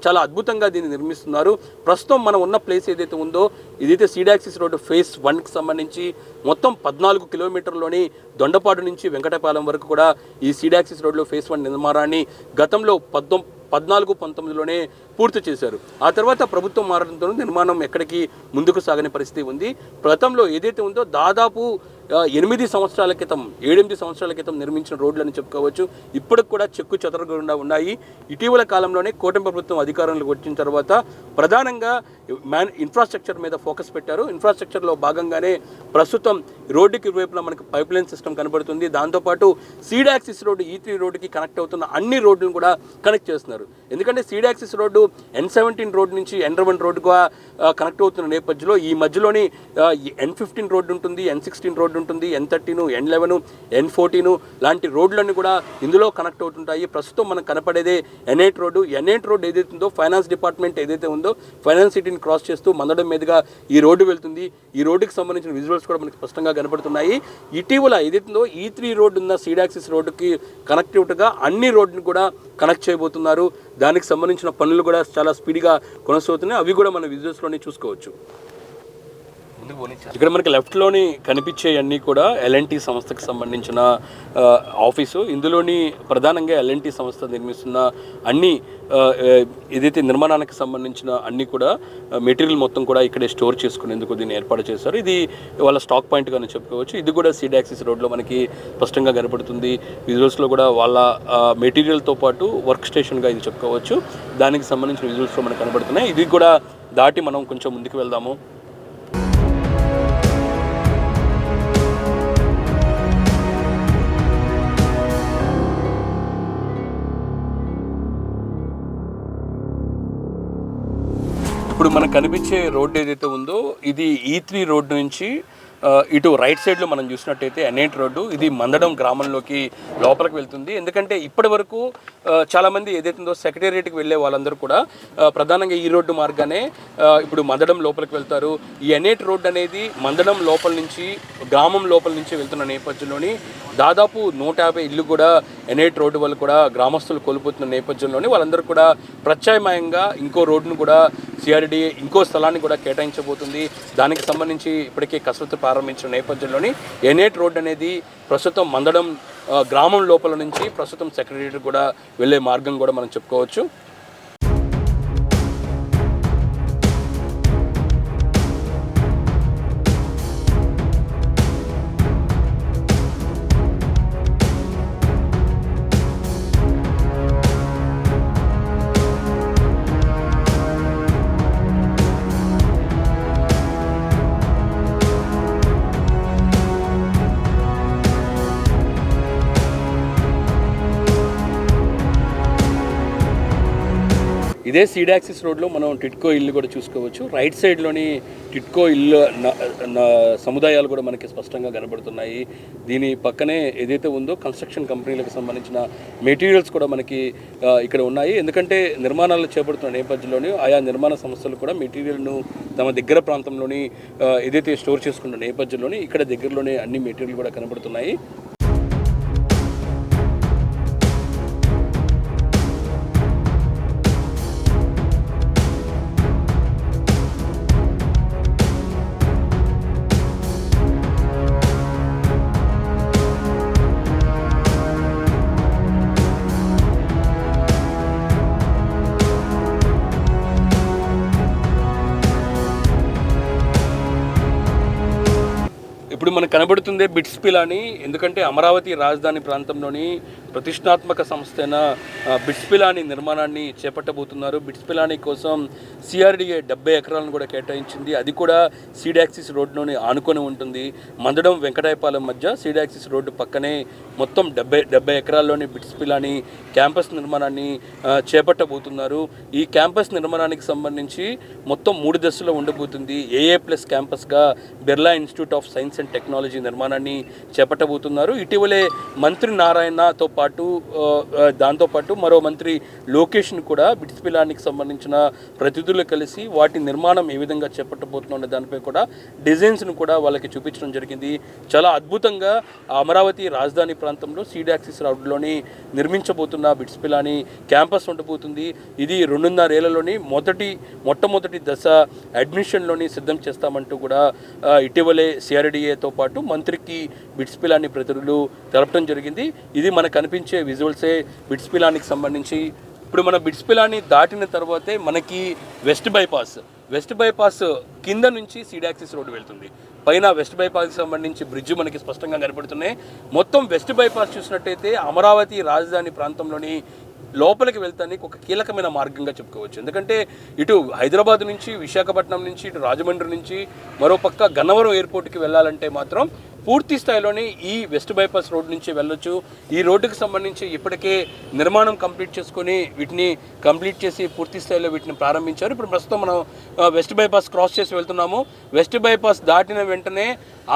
చాలా అద్భుతంగా దీన్ని నిర్మిస్తున్నారు. ప్రస్తుతం మనం ఉన్న ప్లేస్ ఏదైతే ఉందో ఇదైతే సీడ్ యాక్సిస్ రోడ్డు ఫేజ్ 1కి సంబంధించి మొత్తం 14 కిలోమీటర్లోని దొండపాడు నుంచి వెంకటపాలెం వరకు కూడా ఈ సీడ్ యాక్సిస్ రోడ్లో ఫేజ్ 1 నిర్మాణాన్ని గతంలో 14-19లోనే పూర్తి చేశారు. ఆ తర్వాత ప్రభుత్వం మారడంతో నిర్మాణం ఎక్కడికి ముందుకు సాగని పరిస్థితి ఉంది. గతంలో ఏదైతే ఉందో దాదాపు 8 సంవత్సరాల క్రితం 7-8 సంవత్సరాల క్రితం నిర్మించిన రోడ్లని చెప్పుకోవచ్చు. ఇప్పటికి కూడా చెక్కు చెదరకుండా ఉన్నాయి. ఇటీవల కాలంలోనే కూటమి ప్రభుత్వం అధికారంలోకి వచ్చిన తర్వాత ప్రధానంగా ఇన్ఫ్రాస్ట్రక్చర్ మీద ఫోకస్ పెట్టారు. ఇన్ఫ్రాస్ట్రక్చర్లో భాగంగానే ప్రస్తుతం రోడ్డుకి ఇరువైపులా మనకు పైప్ లైన్ సిస్టమ్ కనబడుతుంది. దాంతోపాటు సీడ్ యాక్సిస్ రోడ్డు E3 రోడ్డుకి కనెక్ట్ అవుతున్న అన్ని రోడ్లను కూడా కనెక్ట్ చేస్తున్నారు. ఎందుకంటే seed axis road N17 road నుంచి N1 రోడ్డుగా కనెక్ట్ అవుతున్న నేపథ్యంలో ఈ మధ్యలోని N15 రోడ్డు ఉంటుంది, N16 రోడ్డు ఉంటుంది, N13, N11, N14 లాంటి రోడ్లన్నీ కూడా ఇందులో కనెక్ట్ అవుతుంటాయి. ప్రస్తుతం మనకు కనపడేదే N8 రోడ్డు. N8 రోడ్డు ఏదైతే ఉందో ఫైనాన్స్ డిపార్ట్మెంట్ ఏదైతే ఉందో ఫైనాన్స్ సిటీని క్రాస్ చేస్తూ మందడం మీదుగా ఈ రోడ్డు వెళ్తుంది. ఈ రోడ్డుకి సంబంధించిన విజువల్స్ కూడా మనకి స్పష్టంగా కనపడుతున్నాయి. ఇటీవల ఏదైతే ఉందో E3 రోడ్డు ఉన్న సీడ్ యాక్సిస్ రోడ్డుకి కనెక్టివిటీగా అన్ని రోడ్డుని కూడా కనెక్ట్ చేయబోతున్నారు. దానికి సంబంధించిన పనులు కూడా చాలా స్పీడ్గా కొనసాగుతున్నాయి. అవి కూడా మన విజువల్స్లోనే చూసుకోవచ్చు. ఇక్కడ మనకి లెఫ్ట్లోని కనిపించే అన్నీ కూడా L&T సంస్థకు సంబంధించిన ఆఫీసు. ఇందులోని ప్రధానంగా L&T సంస్థ నిర్మిస్తున్న అన్ని ఏదైతే నిర్మాణానికి సంబంధించిన అన్నీ కూడా మెటీరియల్ మొత్తం కూడా ఇక్కడే స్టోర్ చేసుకునేందుకు దీన్ని ఏర్పాటు చేశారు. ఇది వాళ్ళ స్టాక్ పాయింట్గానే చెప్పుకోవచ్చు. ఇది కూడా సీడ్ యాక్సిస్ రోడ్లో మనకి స్పష్టంగా కనపడుతుంది. విజువల్స్లో కూడా వాళ్ళ మెటీరియల్తో పాటు వర్క్ స్టేషన్గా ఇది చెప్పుకోవచ్చు. దానికి సంబంధించిన విజువల్స్లో మనకు కనపడుతున్నాయి. ఇది కూడా దాటి మనం కొంచెం ముందుకు వెళ్దాము. ఇప్పుడు మనకు కనిపించే రోడ్డు ఏదైతే ఉందో ఇది E3 రోడ్డు నుంచి ఇటు రైట్ సైడ్లో మనం చూసినట్టయితే N8 రోడ్డు. ఇది మందడం గ్రామంలోకి లోపలికి వెళ్తుంది. ఎందుకంటే ఇప్పటి వరకు చాలామంది ఏదైతే ఉందో సెక్రటేరియట్కి వెళ్ళే వాళ్ళందరూ కూడా ప్రధానంగా ఈ రోడ్డు మార్గానే ఇప్పుడు మందడం లోపలికి వెళ్తారు. ఈ N8 రోడ్డు అనేది మందడం లోపల నుంచి గ్రామం లోపల నుంచి వెళ్తున్న నేపథ్యంలోని దాదాపు 150 ఇల్లు కూడా N8 రోడ్డు వల్ల కూడా గ్రామస్తులు కోల్పోతున్న నేపథ్యంలోని వాళ్ళందరూ కూడా ప్రత్యామ్నాయంగా ఇంకో రోడ్డును కూడా CRDA ఇంకో స్థలాన్ని కూడా కేటాయించబోతుంది. దానికి సంబంధించి ఇప్పటికే కసరత్తు ప్రారంభించిన నేపథ్యంలోని N8 రోడ్ అనేది ప్రస్తుతం మందడం గ్రామం లోపల నుంచి ప్రస్తుతం సెక్రటేరియట్ కూడా వెళ్ళే మార్గం కూడా మనం చెప్పుకోవచ్చు. ఇదే సీడ్ యాక్సిస్ రోడ్లో మనం టిట్కో ఇల్లు కూడా చూసుకోవచ్చు. రైట్ సైడ్లోని టిట్కో ఇల్లు సముదాయాలు కూడా మనకి స్పష్టంగా కనబడుతున్నాయి. దీని పక్కనే ఏదైతే ఉందో కన్స్ట్రక్షన్ కంపెనీలకు సంబంధించిన మెటీరియల్స్ కూడా మనకి ఇక్కడ ఉన్నాయి. ఎందుకంటే నిర్మాణాలు చేపడుతున్న నేపథ్యంలోని ఆయా నిర్మాణ సంస్థలు కూడా మెటీరియల్ను తమ దగ్గర ప్రాంతంలోని ఏదైతే స్టోర్ చేసుకున్న నేపథ్యంలోని ఇక్కడ దగ్గరలోనే అన్ని మెటీరియల్ కూడా కనబడుతున్నాయి. ఇప్పుడు మనకు కనబడుతుందే బిట్స్ పిలాని. ఎందుకంటే అమరావతి రాజధాని ప్రాంతంలోని ప్రతిష్టాత్మక సంస్థ అయిన బిట్స్ పిలాని నిర్మాణాన్ని చేపట్టబోతున్నారు. బిట్స్ పిలాని కోసం CRDA 70 ఎకరాలను కూడా కేటాయించింది. అది కూడా సీడ్ యాక్సిస్ రోడ్లోనే ఆనుకొని ఉంటుంది. మందడం వెంకటాయపాలెం మధ్య సీడ్ యాక్సిస్ రోడ్డు పక్కనే మొత్తం 70 ఎకరాల్లోని బిట్స్ పిలాని క్యాంపస్ నిర్మాణాన్ని చేపట్టబోతున్నారు. ఈ క్యాంపస్ నిర్మాణానికి సంబంధించి మొత్తం 3 దశల్లో ఉండబోతుంది. AA+ క్యాంపస్గా Birla Institute of Science and Technology నిర్మాణాన్ని చేపట్టబోతున్నారు. ఇటీవలే మంత్రి నారాయణతో పాటు దాంతోపాటు మరో మంత్రి లోకేష్ను కూడా బిట్స్ పిలానికి సంబంధించిన ప్రతినిధులు కలిసి వాటి నిర్మాణం ఏ విధంగా చేపట్టబోతున్న దానిపై కూడా డిజైన్స్ను కూడా వాళ్ళకి చూపించడం జరిగింది. చాలా అద్భుతంగా అమరావతి రాజధాని ప్రాంతంలో సీడ్ యాక్సిస్ రోడ్లోని నిర్మించబోతున్న బిట్స్ పిలాని క్యాంపస్ ఉండబోతుంది. ఇది 2.5 ఏళ్లలోని మొట్టమొదటి దశ అడ్మిషన్లోని సిద్ధం చేస్తామంటూ కూడా ఇటీవలే CRDAతో పాటు మంత్రికి బిట్స్ పిలాని ప్రతినిధులు తెలపడం జరిగింది. ఇది మనకు కనిపించే విజువల్సే బిట్స్ పిలానికి సంబంధించి ఇప్పుడు మన బిట్స్పిలాని దాటిన తర్వాతే మనకి వెస్ట్ బైపాస్ కింద నుంచి సీడ్ యాక్సిస్ రోడ్డు వెళ్తుంది. పైన వెస్ట్ బైపాస్కి సంబంధించి బ్రిడ్జ్ మనకి స్పష్టంగా కనపడుతున్నాయి. మొత్తం వెస్ట్ బైపాస్ చూసినట్టయితే అమరావతి రాజధాని ప్రాంతంలోని లోపలికి వెళ్తానికి ఒక కీలకమైన మార్గంగా చెప్పుకోవచ్చు. ఎందుకంటే ఇటు హైదరాబాద్ నుంచి, విశాఖపట్నం నుంచి, ఇటు రాజమండ్రి నుంచి, మరోపక్క గన్నవరం ఎయిర్పోర్ట్కి వెళ్ళాలంటే మాత్రం పూర్తి స్థాయిలోనే ఈ వెస్ట్ బైపాస్ రోడ్ నుంచి వెళ్ళొచ్చు. ఈ రోడ్డుకి సంబంధించి ఇప్పటికే నిర్మాణం కంప్లీట్ చేసుకొని వీటిని కంప్లీట్ చేసి పూర్తి స్థాయిలో వీటిని ప్రారంభించారు. ఇప్పుడు ప్రస్తుతం మనం వెస్ట్ బైపాస్ క్రాస్ చేసి వెళ్తున్నాము. వెస్ట్ బైపాస్ దాటిన వెంటనే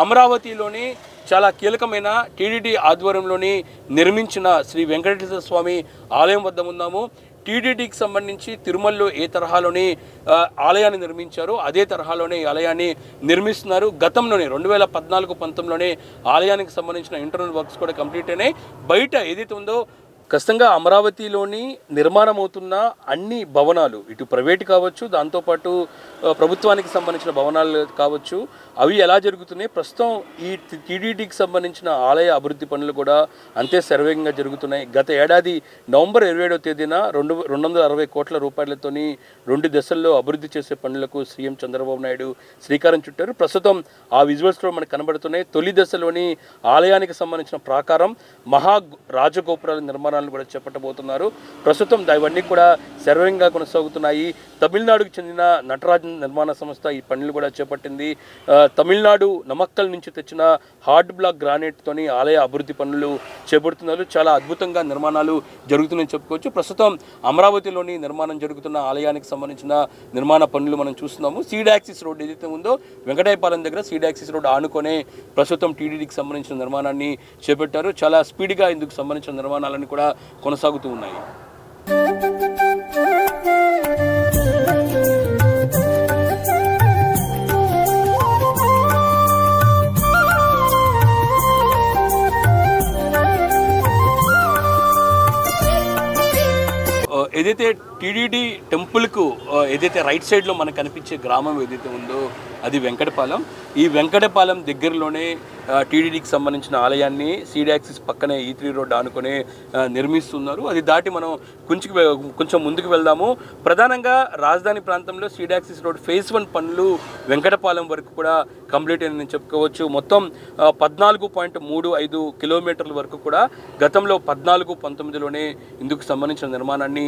అమరావతిలోని చాలా కీలకమైన టీటీడీ ఆధ్వర్యంలోని నిర్మించిన శ్రీ వెంకటేశ్వర స్వామి ఆలయం వద్ద ఉన్నాము. టీటీడీకి సంబంధించి తిరుమలలో ఏ తరహాలోని ఆలయాన్ని నిర్మించారో అదే తరహాలోనే ఈ ఆలయాన్ని నిర్మిస్తున్నారు. గతంలోనే 2014-19లోనే ఆలయానికి సంబంధించిన ఇంటర్నల్ వర్క్స్ కూడా కంప్లీట్ అయినాయి. బయట ఏదైతే ఉందో ఖచ్చితంగా అమరావతిలోని నిర్మాణం అవుతున్న అన్ని భవనాలు, ఇటు ప్రైవేట్ కావచ్చు, దాంతోపాటు ప్రభుత్వానికి సంబంధించిన భవనాలు కావచ్చు, అవి ఎలా జరుగుతున్నాయి, ప్రస్తుతం ఈ టీటీడీకి సంబంధించిన ఆలయ అభివృద్ధి పనులు కూడా అంతే శరవేగంగా జరుగుతున్నాయి. గత ఏడాది నవంబర్ 27వ తేదీన 260 కోట్ల రూపాయలతోని 2 దశల్లో అభివృద్ధి చేసే పనులకు సీఎం చంద్రబాబు నాయుడు శ్రీకారం చుట్టారు. ప్రస్తుతం ఆ విజువల్స్లో మనకు కనబడుతున్నాయి. తొలి దశలోని ఆలయానికి సంబంధించిన ప్రాకారం, మహా రాజగోపురాల నిర్మాణాలను కూడా చేపట్టబోతున్నారు. ప్రస్తుతం ఇవన్నీ కూడా శరవేగంగా కొనసాగుతున్నాయి. తమిళనాడుకు చెందిన నటరాజ్ నిర్మాణ సంస్థ ఈ పనులు కూడా చేపట్టింది. తమిళనాడు నమక్కల్ నుంచి తెచ్చిన హార్డ్ బ్లాక్ గ్రానైట్తోని ఆలయ అభివృద్ధి పనులు చేపడుతున్నారు. చాలా అద్భుతంగా నిర్మాణాలు జరుగుతున్నాయని చెప్పుకోవచ్చు. ప్రస్తుతం అమరావతిలోని నిర్మాణం జరుగుతున్న ఆలయానికి సంబంధించిన నిర్మాణ పనులు మనం చూస్తున్నాము. సీడ్ యాక్సిస్ రోడ్ ఏదైతే ఉందో వెంకటాయపాలెం దగ్గర సీడ్ యాక్సిస్ రోడ్ ఆనుకొనే ప్రస్తుతం టీటీడీకి సంబంధించిన నిర్మాణాన్ని చేపట్టారు. చాలా స్పీడ్గా ఇందుకు సంబంధించిన నిర్మాణాలన్నీ కూడా కొనసాగుతూ ఉన్నాయి. ఏదైతే టీటీడీ టెంపుల్కు ఏదైతే రైట్ సైడ్లో మనకు కనిపించే గ్రామం ఏదైతే ఉందో అది వెంకటపాలెం. ఈ వెంకటపాలెం దగ్గరలోనే టీటీడీకి సంబంధించిన ఆలయాన్ని సీడ్ యాక్సిస్ పక్కనే E3 రోడ్ ఆనుకొని నిర్మిస్తున్నారు. అది దాటి మనం కొంచెం ముందుకు వెళ్దాము. ప్రధానంగా రాజధాని ప్రాంతంలో సీడ్ యాక్సిస్ రోడ్ ఫేజ్ 1 పనులు వెంకటపాలెం వరకు కూడా కంప్లీట్ అయిందని చెప్పుకోవచ్చు. మొత్తం 14.35 కిలోమీటర్ల వరకు కూడా గతంలో 14-19లోనే ఇందుకు సంబంధించిన నిర్మాణాన్ని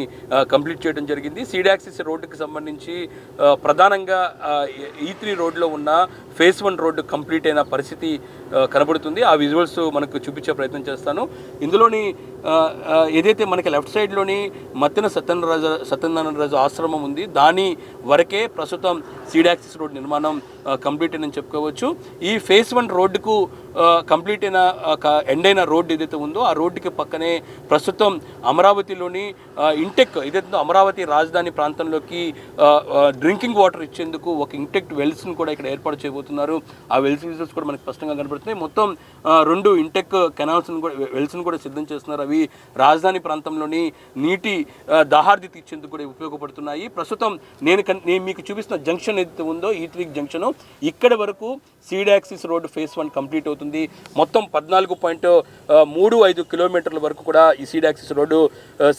కంప్లీట్ చేయడం జరిగింది. సీడ్ యాక్సిస్ రోడ్డుకి సంబంధించి ప్రధానంగా E3 రోడ్లో ఉన్న ఫేజ్ 1 రోడ్డు కంప్లీట్ అయిన పరిస్థితి కనబడుతుంది. ఆ విజువల్స్ మనకు చూపించే ప్రయత్నం చేస్తాను. ఇందులోని ఏదైతే మనకి లెఫ్ట్ సైడ్లోని మత్తెన సత్యనారాయణరాజు ఆశ్రమం ఉంది, దాని వరకే ప్రస్తుతం సీడ్ యాక్సిస్ రోడ్ నిర్మాణం కంప్లీట్ అయినని చెప్పుకోవచ్చు. ఈ ఫేజ్ 1 రోడ్డుకు కంప్లీట్ అయిన ఎండ్ అయిన రోడ్డు ఏదైతే ఉందో ఆ రోడ్డుకి పక్కనే ప్రస్తుతం అమరావతిలోని ఇంటెక్ ఏదైతే అమరావతి రాజధాని ప్రాంతంలోకి డ్రింకింగ్ వాటర్ ఇచ్చేందుకు ఒక ఇంటెక్ వెల్స్ని కూడా ఇక్కడ ఏర్పాటు చేయబోతున్నారు. ఆ వెల్స్ విజువల్స్ కూడా మనకి స్పష్టంగా కనబడుతున్నాయి. మొత్తం 2 ఇంటెక్ కెనాల్స్ని కూడా వెల్స్ని కూడా సిద్ధం చేస్తున్నారు. అవి రాజధాని ప్రాంతంలోని నీటి దాహార్ది తీర్చేందుకు కూడా ఉపయోగపడుతున్నాయి. ప్రస్తుతం నేను మీకు చూపిస్తున్న జంక్షన్ ఏదైతే ఉందో E3 జంక్షన్, ఇక్కడ వరకు seed axis road phase 1 complete అవుతుంది. మొత్తం 14.35 కిలోమీటర్ల వరకు కూడా ఈ సీడ్ యాక్సిస్ రోడ్డు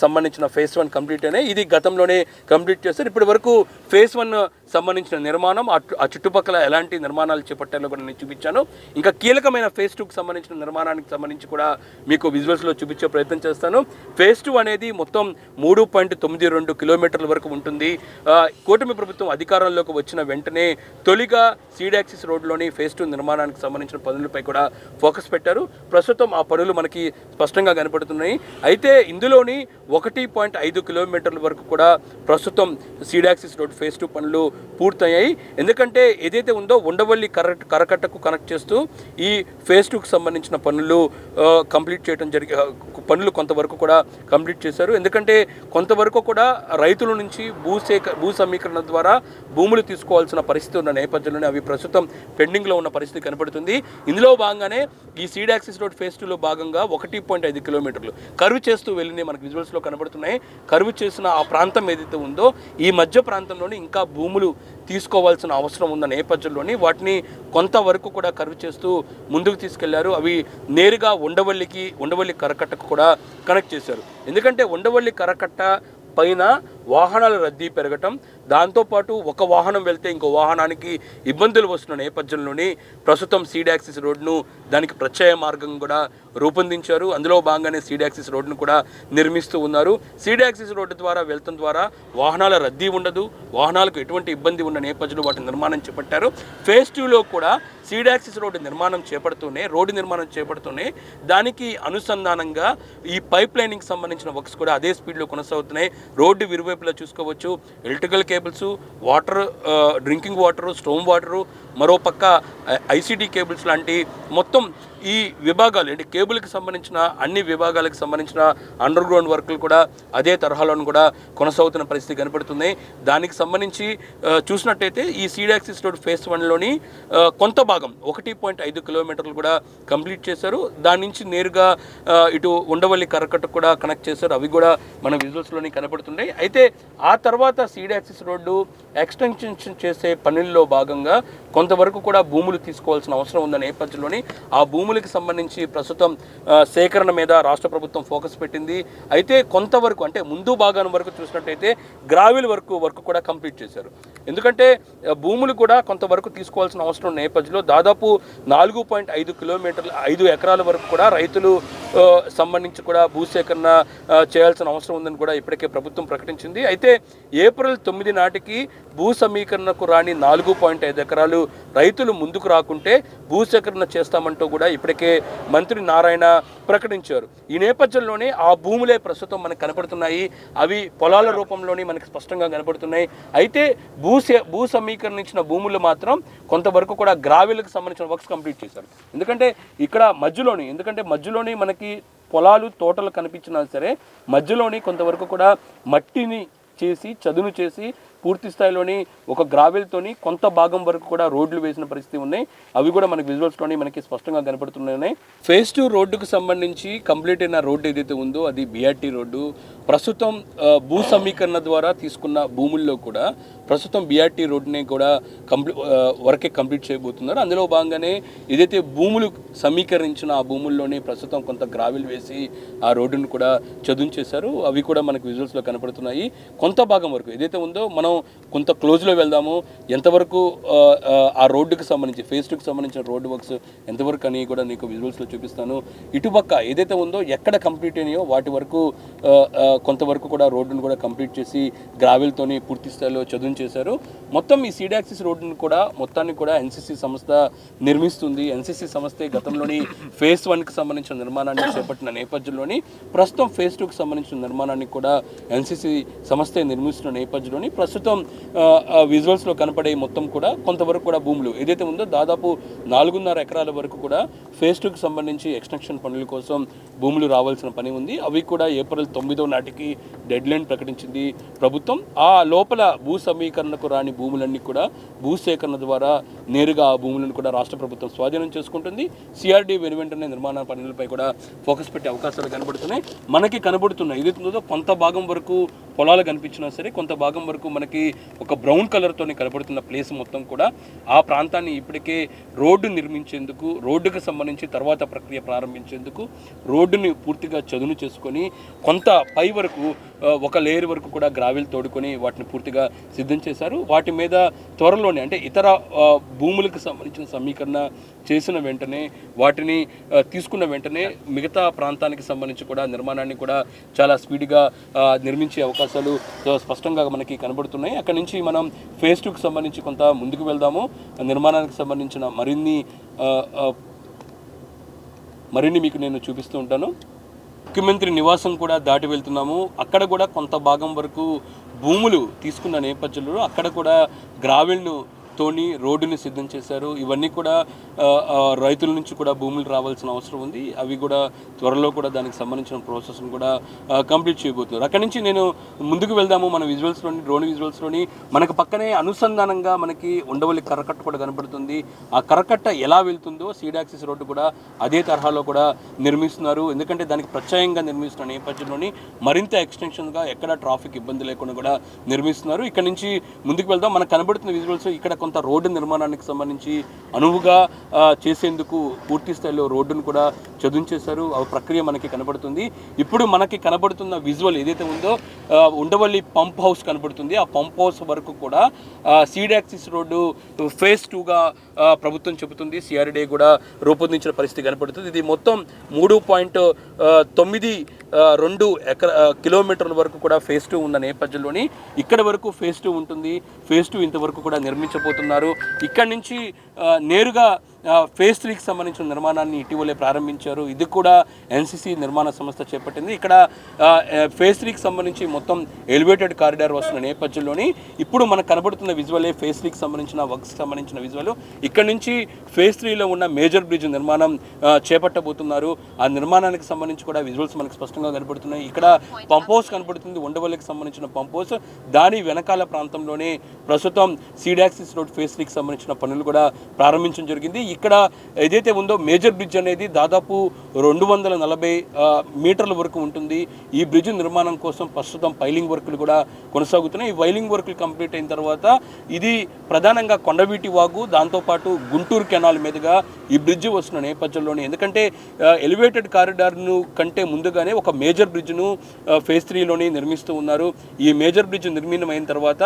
సంబంధించిన ఫేజ్ 1 కంప్లీట్ అయినాయి. ఇది గతంలోనే కంప్లీట్ చేస్తారు. ఇప్పటి వరకు ఫేజ్ 1 సంబంధించిన నిర్మాణం, ఆ చుట్టుపక్కల ఎలాంటి నిర్మాణాలు చేపట్టాలో కూడా నేను చూపించాను. ఇంకా కీలకమైన ఫేజ్ 2కి సంబంధించిన నిర్మాణానికి సంబంధించి కూడా మీకు విజువల్స్లో చూపించే ప్రయత్నం చేస్తాను. ఫేజ్ 2 అనేది మొత్తం 3.92 కిలోమీటర్ల వరకు ఉంటుంది. కూటమి ప్రభుత్వం అధికారంలోకి వచ్చిన వెంటనే తొలిగా సీడ్ యాక్సిస్ రోడ్లోని ఫేజ్ 2 నిర్మాణానికి సంబంధించిన పనులపై కూడా ఫోకస్ పెట్టారు. ప్రస్తుతం ఆ పనులు మనకి స్పష్టంగా కనపడుతున్నాయి. అయితే ఇందులోని 1.5 కిలోమీటర్ల వరకు కూడా ప్రస్తుతం సీడ్ యాక్సిస్ రోడ్ ఫేజ్ 2 పనులు పూర్తయ్యాయి. ఎందుకంటే ఏదైతే ఉందో ఉండవల్లి కరకట్టకు కనెక్ట్ చేస్తూ ఈ ఫేజ్ 2కి సంబంధించిన పనులు కంప్లీట్ చేయడం పనులు కొంతవరకు కూడా కంప్లీట్ చేశారు. ఎందుకంటే కొంతవరకు కూడా రైతుల నుంచి భూ సమీకరణ ద్వారా భూములు తీసుకోవాల్సిన పరిస్థితి ఉన్న నేపథ్యంలోనే అవి ప్రస్తుతం పెండింగ్లో ఉన్న పరిస్థితి కనపడుతుంది. ఇందులో భాగంగానే ఈ సీడ్ యాక్సిస్ రోడ్ ఫేజ్ 2లో భాగంగా 1.5 కిలోమీటర్లు కర్వ్ చేస్తూ వెళ్ళినాయి మనకు విజువల్స్లో కనబడుతున్నాయి. కర్వ్ చేసిన ఆ ప్రాంతం ఏదైతే ఉందో ఈ మధ్య ప్రాంతంలోని ఇంకా భూములు తీసుకోవాల్సిన అవసరం ఉన్న నేపథ్యంలోని వాటిని కొంతవరకు కూడా కర్వ్ చేస్తూ ముందుకు తీసుకెళ్లారు. అవి నేరుగా ఉండవల్లి కరకట్టకు కూడా కనెక్ట్ చేశారు. ఎందుకంటే ఉండవల్లి కరకట్ట పైన వాహనాల రద్దీ పెరగటం, దాంతోపాటు ఒక వాహనం వెళ్తే ఇంకో వాహనానికి ఇబ్బందులు వస్తున్న నేపథ్యంలోనే ప్రస్తుతం సీడ్ యాక్సిస్ రోడ్ను దానికి ప్రత్యయ మార్గం కూడా రూపొందించారు. అందులో భాగంగానే సీడ్ యాక్సిస్ రోడ్ను కూడా నిర్మిస్తూ ఉన్నారు. సీడ్ యాక్సిస్ రోడ్డు ద్వారా వెళ్తాం ద్వారా వాహనాల రద్దీ ఉండదు, వాహనాలకు ఎటువంటి ఇబ్బంది ఉన్న నేపథ్యంలో వాటి నిర్మాణం చేపట్టారు. ఫేజ్ 2లో కూడా సీడ్ యాక్సిస్ రోడ్డు నిర్మాణం చేపడుతూనే దానికి అనుసంధానంగా ఈ పైప్ లైనింగ్ సంబంధించిన వర్క్స్ కూడా అదే స్పీడ్లో కొనసాగుతున్నాయి. రోడ్డు ఇరువైపులా చూసుకోవచ్చు electrical cables, water, drinking water, storm water, మరోపక్క ఐసీటీ కేబుల్స్ లాంటి మొత్తం ఈ విభాగాలు అంటే కేబుల్కి సంబంధించిన అన్ని విభాగాలకు సంబంధించిన అండర్ గ్రౌండ్ వర్క్లు కూడా అదే తరహాలోను కూడా కొనసాగుతున్న పరిస్థితి కనపడుతుంది. దానికి సంబంధించి చూసినట్టయితే ఈ సీడ్ యాక్సిస్ రోడ్ ఫేజ్ 1లోని కొంత భాగం 1.5 కిలోమీటర్లు కూడా కంప్లీట్ చేశారు. దాని నుంచి నేరుగా ఇటు ఉండవల్లి కరకట్ట కూడా కనెక్ట్ చేశారు. అవి కూడా మన విజువల్స్లోని కనపడుతున్నాయి. అయితే ఆ తర్వాత సీడ్ యాక్సిస్ రోడ్డు ఎక్స్టెన్షన్ చేసే పనుల్లో భాగంగా కొంతవరకు కూడా భూములు తీసుకోవాల్సిన అవసరం ఉందనే నేపథ్యంలోని ఆ భూములకి సంబంధించి ప్రస్తుతం సేకరణ మీద రాష్ట్ర ప్రభుత్వం ఫోకస్ పెట్టింది. అయితే కొంతవరకు అంటే ముందు భాగం వరకు చూసినట్టయితే గ్రావిల్ వర్క్ కూడా కంప్లీట్ చేశారు. ఎందుకంటే భూములు కూడా కొంతవరకు తీసుకోవాల్సిన అవసరం నేపథ్యంలో దాదాపు 4.5 కిలోమీటర్లు 5 ఎకరాల వరకు కూడా రైతులు సంబంధించి కూడా భూసేకరణ చేయాల్సిన అవసరం ఉందని కూడా ఇప్పటికే ప్రభుత్వం ప్రకటించింది. అయితే ఏప్రిల్ 9 నాటికి భూ సమీకరణకు రాని 4.5 ఎకరాలు రైతులు ముందుకు రాకుంటే భూసేకరణ చేస్తామంటూ కూడా ఇప్పటికే మంత్రి నారాయణ ప్రకటించారు. ఈ నేపథ్యంలోనే ఆ భూములే ప్రస్తుతం మనకు కనపడుతున్నాయి. అవి పొలాల రూపంలోనే మనకి స్పష్టంగా కనపడుతున్నాయి. అయితే భూ సమీకరణించిన భూములు మాత్రం కొంతవరకు కూడా గ్రావెల్కి సంబంధించిన వర్క్స్ కంప్లీట్ చేశారు. ఎందుకంటే ఇక్కడ మధ్యలోని మనకి పొలాలు తోటలు కనిపించినా సరే మధ్యలోని కొంతవరకు కూడా మట్టిని చేసి చదును చేసి పూర్తి స్థాయిలోని ఒక గ్రావెల్తోని కొంత భాగం వరకు కూడా రోడ్లు వేసిన పరిస్థితి ఉన్నాయి. అవి కూడా మనకి విజువల్స్లోని మనకి స్పష్టంగా కనపడుతున్నాయి. ఫేజ్ 2 రోడ్డుకు సంబంధించి కంప్లీట్ అయిన రోడ్డు ఏదైతే ఉందో అది BRT రోడ్డు. ప్రస్తుతం భూ సమీకరణ ద్వారా తీసుకున్న భూముల్లో కూడా ప్రస్తుతం BRT రోడ్డుని కూడా వర్కే కంప్లీట్ చేయబోతున్నారు. అందులో భాగంగానే ఏదైతే భూములు సమీకరించిన ఆ భూముల్లోనే ప్రస్తుతం కొంత గ్రావెల్ వేసి ఆ రోడ్డును కూడా చదును చేశారు. అవి కూడా మనకు విజువల్స్లో కనపడుతున్నాయి. కొంత భాగం వరకు ఏదైతే ఉందో మనం కొంత క్లోజ్లో వెళ్దాము. ఎంతవరకు ఆ రోడ్డుకు సంబంధించి ఫేజ్ 2కి సంబంధించిన రోడ్డు వర్క్స్ ఎంతవరకు అని కూడా నీకు విజువల్స్లో చూపిస్తాను. ఇటుపక్క ఏదైతే ఉందో ఎక్కడ కంప్లీట్ అయినాయో వాటి వరకు కొంతవరకు కూడా రోడ్డును కూడా కంప్లీట్ చేసి గ్రావెల్తోని పూర్తి స్థాయిలో చదును చేశారు. మొత్తం ఈ సీడ్ యాక్సిస్ రోడ్డును కూడా మొత్తాన్ని కూడా NCC సంస్థ నిర్మిస్తుంది. NCC సంస్థే గతంలోని ఫేజ్ 1కి సంబంధించిన నిర్మాణాన్ని చేపట్టిన నేపథ్యంలోని ప్రస్తుతం ఫేజ్ 2కి సంబంధించిన నిర్మాణాన్ని కూడా NCC సంస్థే నిర్మిస్తున్న నేపథ్యంలోని ప్రస్తుతం విజువల్స్లో కనపడే మొత్తం కూడా కొంతవరకు కూడా భూములు ఏదైతే ఉందో దాదాపు 4.5 ఎకరాల వరకు కూడా ఫేజ్ 2కి సంబంధించి ఎక్స్టెన్షన్ పనుల కోసం భూములు రావాల్సిన పని ఉంది. అవి కూడా ఏప్రిల్ 9 నాటికి డెడ్ లైన్ ప్రకటించింది ప్రభుత్వం. ఆ లోపల భూ సమీకరణకు రాని భూములన్నీ కూడా భూసేకరణ ద్వారా నేరుగా ఆ భూములను కూడా రాష్ట్ర ప్రభుత్వం స్వాధీనం చేసుకుంటుంది. CRD వెనువెంటనే నిర్మాణ పనులపై కూడా ఫోకస్ పెట్టే అవకాశాలు కనబడుతున్నాయి. మనకి కనబడుతున్నాయి ఏదైతే ఉందో కొంత భాగం వరకు పొలాలు కనిపించినా సరే కొంత భాగం వరకు మనకి ఒక బ్రౌన్ కలర్తోనే కనబడుతున్న ప్లేస్ మొత్తం కూడా ఆ ప్రాంతాన్ని ఇప్పటికే రోడ్డు నిర్మించేందుకు రోడ్డుకు సంబంధించి తర్వాత ప్రక్రియ ప్రారంభించేందుకు రోడ్డుని పూర్తిగా చదును చేసుకొని కొంత పై వరకు ఒక లేయర్ వరకు కూడా గ్రావెల్ తోడుకొని వాటిని పూర్తిగా సిద్ధం చేశారు. వాటి మీద త్వరలోనే అంటే ఇతర భూములకు సంబంధించిన సమీకరణ చేసిన వెంటనే వాటిని తీసుకున్న వెంటనే మిగతా ప్రాంతానికి సంబంధించి కూడా నిర్మాణాన్ని కూడా చాలా స్పీడ్గా నిర్మించే అవకాశాలు స్పష్టంగా మనకి కనబడుతున్నాయి. అక్కడి నుంచి మనం ఫేజ్ 2కి సంబంధించి కొంత ముందుకు వెళ్దాము. నిర్మాణానికి సంబంధించిన మరిన్ని మీకు నేను చూపిస్తూ ఉంటాను. ముఖ్యమంత్రి నివాసం కూడా దాటి వెళ్తున్నాము. అక్కడ కూడా కొంత భాగం వరకు భూములు తీసుకున్న నేపథ్యంలో అక్కడ కూడా గ్రావెల్ను తోని రోడ్డుని సిద్ధం చేశారు. ఇవన్నీ కూడా రైతుల నుంచి కూడా భూములు రావాల్సిన అవసరం ఉంది. అవి కూడా త్వరలో కూడా దానికి సంబంధించిన ప్రాసెస్ను కూడా కంప్లీట్ చేయబోతున్నారు. అక్కడి నుంచి నేను ముందుకు వెళ్దాము. మన విజువల్స్లోని డ్రోన్ విజువల్స్లోని మనకు పక్కనే అనుసంధానంగా మనకి ఉండవల్లి కరకట్ట కూడా కనపడుతుంది. ఆ కరకట్ట ఎలా వెళ్తుందో సీడ్ యాక్సిస్ రోడ్డు కూడా అదే తరహాలో కూడా నిర్మిస్తున్నారు. ఎందుకంటే దానికి ప్రత్యయంగా నిర్మిస్తున్న నేపథ్యంలోని మరింత ఎక్స్టెన్షన్గా ఎక్కడ ట్రాఫిక్ ఇబ్బంది లేకుండా కూడా నిర్మిస్తున్నారు. ఇక్కడ నుంచి ముందుకు వెళ్దాం. మనకు కనబడుతున్న విజువల్స్ ఇక్కడ కొంత కొంత రోడ్డు నిర్మాణానికి సంబంధించి అనువుగా చేసేందుకు పూర్తి స్థాయిలో రోడ్డును కూడా చదును ఆ ప్రక్రియ మనకి కనబడుతుంది. ఇప్పుడు మనకి కనబడుతున్న విజువల్ ఏదైతే ఉందో ఉండవల్లి పంప్ హౌస్ కనబడుతుంది. ఆ పంప్ హౌస్ వరకు కూడా సీడ్ యాక్సిస్ రోడ్డు ఫేజ్ 2గా ప్రభుత్వం చెబుతుంది. సిఆర్డీఏ కూడా రూపొందించిన పరిస్థితి కనబడుతుంది. ఇది మొత్తం 3.92 కిలోమీటర్ల వరకు కూడా ఫేజ్ 2 ఉన్న నేపథ్యంలోని ఇక్కడ వరకు ఫేజ్ 2 ఉంటుంది. ఫేజ్ 2 ఇంతవరకు కూడా నిర్మించబోతున్నారు. ఇక్కడి నుంచి నేరుగా ఫేజ్ 3కి సంబంధించిన నిర్మాణాన్ని ఇటీవలే ప్రారంభించారు. ఇది కూడా ఎన్సీసీ నిర్మాణ సంస్థ చేపట్టింది. ఇక్కడ ఫేజ్ 3కి సంబంధించి మొత్తం ఎలివేటెడ్ కారిడార్ వస్తున్న నేపథ్యంలోని ఇప్పుడు మనకు కనబడుతున్న విజువలే ఫేజ్ 3కి సంబంధించిన వర్క్స్కి సంబంధించిన విజువల్. ఇక్కడ నుంచి ఫేజ్ 3లో ఉన్న మేజర్ బ్రిడ్జ్ నిర్మాణం చేపట్టబోతున్నారు. ఆ నిర్మాణానికి సంబంధించి కూడా విజువల్స్ మనకు స్పష్టంగా కనబడుతున్నాయి. ఇక్కడ పంప్ హౌస్ కనబడుతుంది, ఉండవల్లికి సంబంధించిన పంప్ హౌస్. దాని వెనకాల ప్రాంతంలోనే ప్రస్తుతం సీడ్ యాక్సిస్ రోడ్ ఫేజ్ 3కి సంబంధించిన పనులు కూడా ప్రారంభించడం జరిగింది. ఇక్కడ ఏదైతే ఉందో మేజర్ బ్రిడ్జ్ అనేది దాదాపు 240 మీటర్ల వరకు ఉంటుంది. ఈ బ్రిడ్జ్ నిర్మాణం కోసం ప్రస్తుతం పైలింగ్ వర్కులు కూడా కొనసాగుతున్నాయి. ఈ పైలింగ్ వర్కులు కంప్లీట్ అయిన తర్వాత ఇది ప్రధానంగా కొండవీటి వాగు, దాంతోపాటు గుంటూరు కెనాల్ మీదుగా ఈ బ్రిడ్జ్ వస్తున్న నేపథ్యంలోనే, ఎందుకంటే ఎలివేటెడ్ కారిడార్ను కంటే ముందుగానే ఒక మేజర్ బ్రిడ్జ్ను ఫేజ్ 3లోని నిర్మిస్తూ ఉన్నారు. ఈ మేజర్ బ్రిడ్జ్ నిర్మాణమైన తర్వాత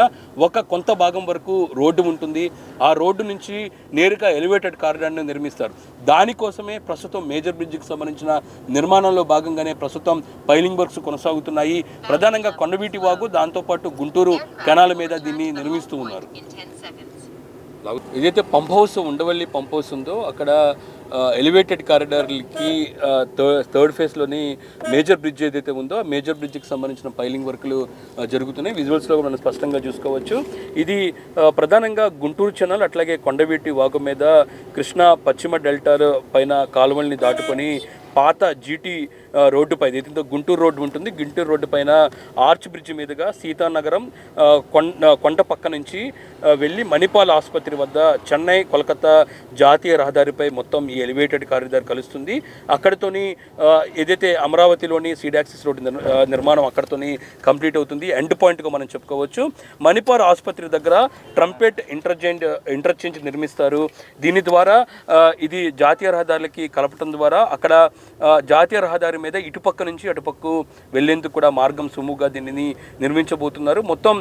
కొంత భాగం వరకు రోడ్డు ఉంటుంది. ఆ రోడ్డు నుంచి నేరుగా ఎలివేటెడ్ కారిడార్ను నిర్మిస్తారు. దానికోసమే ప్రస్తుతం మేజర్ బ్రిడ్జికి సంబంధించిన నిర్మాణంలో భాగంగానే ప్రస్తుతం పైలింగ్ వర్క్స్ కొనసాగుతున్నాయి. ప్రధానంగా కొండవీటి వాగు, దాంతోపాటు గుంటూరు కెనాల్ మీద దీన్ని నిర్మిస్తూ ఉన్నారు. ఏదైతే pump house Undavalli pump house ఉందో అక్కడ ఎలివేటెడ్ కారిడార్కి థర్డ్ ఫేజ్లోని మేజర్ బ్రిడ్జ్ ఏదైతే ఉందో ఆ మేజర్ బ్రిడ్జ్కి సంబంధించిన పైలింగ్ వర్క్లు జరుగుతున్నాయి. విజువల్స్లో మనం స్పష్టంగా చూసుకోవచ్చు. ఇది ప్రధానంగా గుంటూరు ఛానల్ అట్లాగే కొండవీటి వాగు మీద కృష్ణా పశ్చిమ డెల్టా పైన కాలువల్ని దాటుకొని పాత జీటీ రోడ్డుపై ఏదైతే గుంటూరు రోడ్డు ఉంటుంది, గుంటూరు రోడ్డు పైన ఆర్చ్ బ్రిడ్జ్ మీదుగా సీతానగరం కొండ పక్క నుంచి వెళ్ళి మణిపాల్ ఆసుపత్రి వద్ద చెన్నై కోల్కతా జాతీయ రహదారిపై మొత్తం ఈ ఎలివేటెడ్ కారిడార్ కలుస్తుంది. అక్కడితోని ఏదైతే అమరావతిలోని సీడ్ యాక్సిస్ రోడ్డు నిర్మాణం అక్కడితోని కంప్లీట్ అవుతుంది. ఎండ్ పాయింట్గా మనం చెప్పుకోవచ్చు. మణిపాల్ ఆసుపత్రి దగ్గర ట్రంపెట్ ఇంటర్చేంజ్ నిర్మిస్తారు. దీని ద్వారా ఇది జాతీయ రహదారులకి కలపటం ద్వారా అక్కడ జాతీయ రహదారి మీద ఇటుపక్క నుంచి అటుపక్కు వెళ్లేందుకు కూడా మార్గం సుముగా దీనిని నిర్మించబోతున్నారు. మొత్తం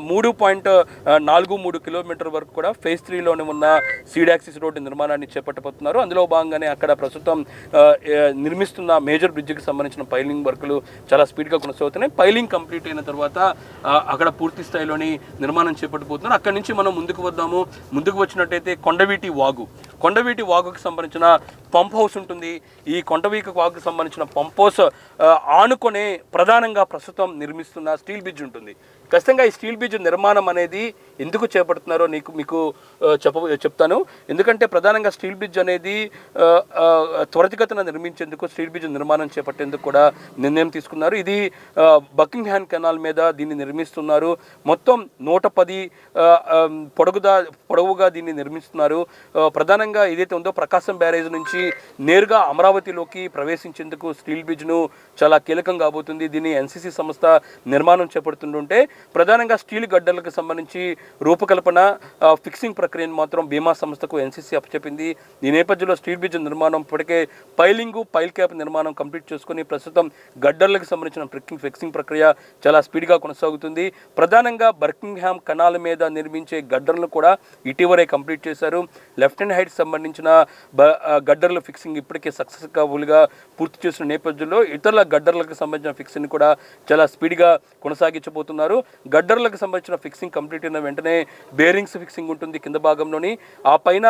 3.43 కిలోమీటర్ వరకు కూడా ఫేజ్ 3లోనే ఉన్న సీడ్ యాక్సిస్ రోడ్డు నిర్మాణాన్ని చేపట్టబోతున్నారు. అందులో భాగంగానే అక్కడ ప్రస్తుతం నిర్మిస్తున్న మేజర్ బ్రిడ్జికి సంబంధించిన పైలింగ్ వర్కులు చాలా స్పీడ్గా కొనసాగుతున్నాయి. పైలింగ్ కంప్లీట్ అయిన తర్వాత అక్కడ పూర్తి స్థాయిలోని నిర్మాణం చేపట్టబోతున్నారు. అక్కడి నుంచి మనం ముందుకు వచ్చినట్టయితే కొండవీటి వాగుకి సంబంధించిన పంప్ హౌస్ ఉంటుంది. ఈ కొండవీటి వాగుకి సంబంధించిన పంప్ హౌస్ ఆనుకొనే ప్రధానంగా ప్రస్తుతం నిర్మిస్తున్న స్టీల్ బ్రిడ్జ్ ఉంటుంది. ఖచ్చితంగా ఈ స్టీల్ బ్రిడ్జ్ నిర్మాణం అనేది ఎందుకు చేపడుతున్నారో మీకు చెప్తాను. ఎందుకంటే ప్రధానంగా స్టీల్ బ్రిడ్జ్ అనేది త్వరితగతిన నిర్మించేందుకు స్టీల్ బ్రిడ్జ్ నిర్మాణం చేపట్టేందుకు కూడా నిర్ణయం తీసుకున్నారు. ఇది బకింగ్హామ్ కెనాల్ మీద దీన్ని నిర్మిస్తున్నారు. మొత్తం 110 పొడవుగా దీన్ని నిర్మిస్తున్నారు. ప్రధానంగా ఏదైతే ఉందో ప్రకాశం బ్యారేజ్ నుంచి నేరుగా అమరావతిలోకి ప్రవేశించేందుకు స్టీల్ బ్రిడ్జ్ను చాలా కీలకం కాబోతుంది. దీన్ని ఎన్సీసీ సంస్థ నిర్మాణం చేపడుతుంటే ప్రధానంగా స్టీల్ గడ్డలకు సంబంధించి రూపకల్పన ఫిక్సింగ్ ప్రక్రియను మాత్రం బీమా సంస్థకు ఎన్సీసీ అప్పచెప్పింది. ఈ నేపథ్యంలో స్టీల్ బ్రిడ్జ్ నిర్మాణం ఇప్పటికే పైల్ క్యాప్ నిర్మాణం కంప్లీట్ చేసుకుని ప్రస్తుతం గడ్డర్లకు సంబంధించిన ఫిక్సింగ్ ప్రక్రియ చాలా స్పీడ్గా కొనసాగుతుంది. ప్రధానంగా బకింగ్హామ్ కెనాల్ మీద నిర్మించే గడ్డర్లను కూడా ఇటీవలే కంప్లీట్ చేశారు. లెఫ్ట్ హ్యాండ్ హైట్ సంబంధించిన గడ్డర్ల ఫిక్సింగ్ ఇప్పటికే సక్సెస్ఫుల్గా పూర్తి చేసిన నేపథ్యంలో ఇతర గడ్డర్లకు సంబంధించిన ఫిక్సింగ్ కూడా చాలా స్పీడ్గా కొనసాగించబోతున్నారు. గడ్డర్లకు సంబంధించిన ఫిక్సింగ్ కంప్లీట్ అయిన వెంటనే బేరింగ్స్ ఫిక్సింగ్ ఉంటుంది కింద భాగంలోని. ఆ పైన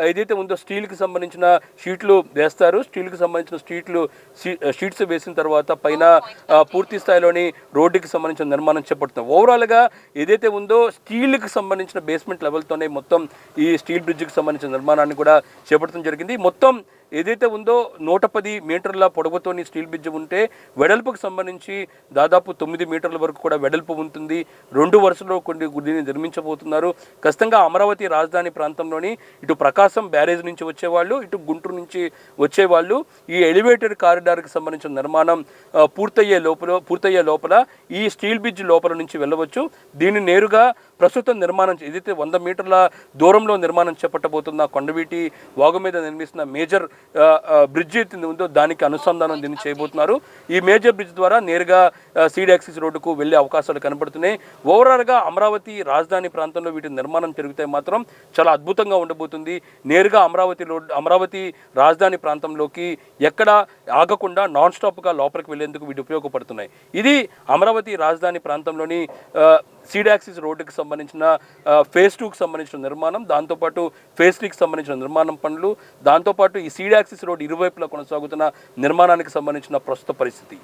ఏదైతే ఉందో స్టీల్కి సంబంధించిన షీట్లు వేస్తారు. స్టీల్కి సంబంధించిన షీట్స్ వేసిన తర్వాత పైన పూర్తి స్థాయిలోని రోడ్డుకి సంబంధించిన నిర్మాణం చేపడుతుంది. ఓవరాల్గా ఏదైతే ఉందో స్టీల్కి సంబంధించిన బేస్మెంట్ లెవెల్తోనే మొత్తం ఈ స్టీల్ బ్రిడ్జ్కి సంబంధించిన నిర్మాణాన్ని కూడా చేపట్టడం జరిగింది. మొత్తం ఏదైతే ఉందో 110 మీటర్ల పొడవుతోని స్టీల్ బ్రిడ్జ్ ఉంటే వెడల్పుకు సంబంధించి దాదాపు 9 మీటర్ల వరకు కూడా వెడల్పు ఉంటుంది. 2 వరుసలో దీన్ని నిర్మించబోతున్నారు. ఖచ్చితంగా అమరావతి రాజధాని ప్రాంతంలోని ఇటు ప్రకాశం బ్యారేజ్ నుంచి వచ్చేవాళ్ళు, ఇటు గుంటూరు నుంచి వచ్చేవాళ్ళు ఈ ఎలివేటెడ్ కారిడార్కి సంబంధించిన నిర్మాణం పూర్తయ్యే లోపల ఈ స్టీల్ బ్రిడ్జ్ లోపల నుంచి వెళ్ళవచ్చు. దీన్ని నేరుగా ప్రస్తుతం నిర్మాణం ఏదైతే 100 మీటర్ల దూరంలో నిర్మాణం చేపట్టబోతున్న కొండవీటి వాగు మీద నిర్మిస్తున్న మేజర్ బ్రిడ్జ్ ఉందో దానికి అనుసంధానం దీన్ని చేయబోతున్నారు. ఈ మేజర్ బ్రిడ్జ్ ద్వారా నేరుగా సీడ్ యాక్సిస్ రోడ్డుకు వెళ్ళే అవకాశాలు కనబడుతున్నాయి. ఓవరాల్గా అమరావతి రాజధాని ప్రాంతంలో వీటి నిర్మాణం జరిగితే మాత్రం చాలా అద్భుతంగా ఉండబోతుంది. నేరుగా అమరావతి రాజధాని ప్రాంతంలోకి ఎక్కడ ఆగకుండా నాన్ స్టాప్గా లోపలికి వెళ్లేందుకు వీటి ఉపయోగపడుతున్నాయి. ఇది అమరావతి రాజధాని ప్రాంతంలోని సీడ్ యాక్సిస్ రోడ్డుకి సంబంధించిన ఫేజ్ 2కి సంబంధించిన నిర్మాణం, దాంతోపాటు ఫేజ్ 3కి సంబంధించిన నిర్మాణం పనులు, దాంతోపాటు ఈ సీడ్ యాక్సిస్ రోడ్ ఇరువైపులా కొనసాగుతున్న నిర్మాణానికి సంబంధించిన ప్రస్తుత పరిస్థితి.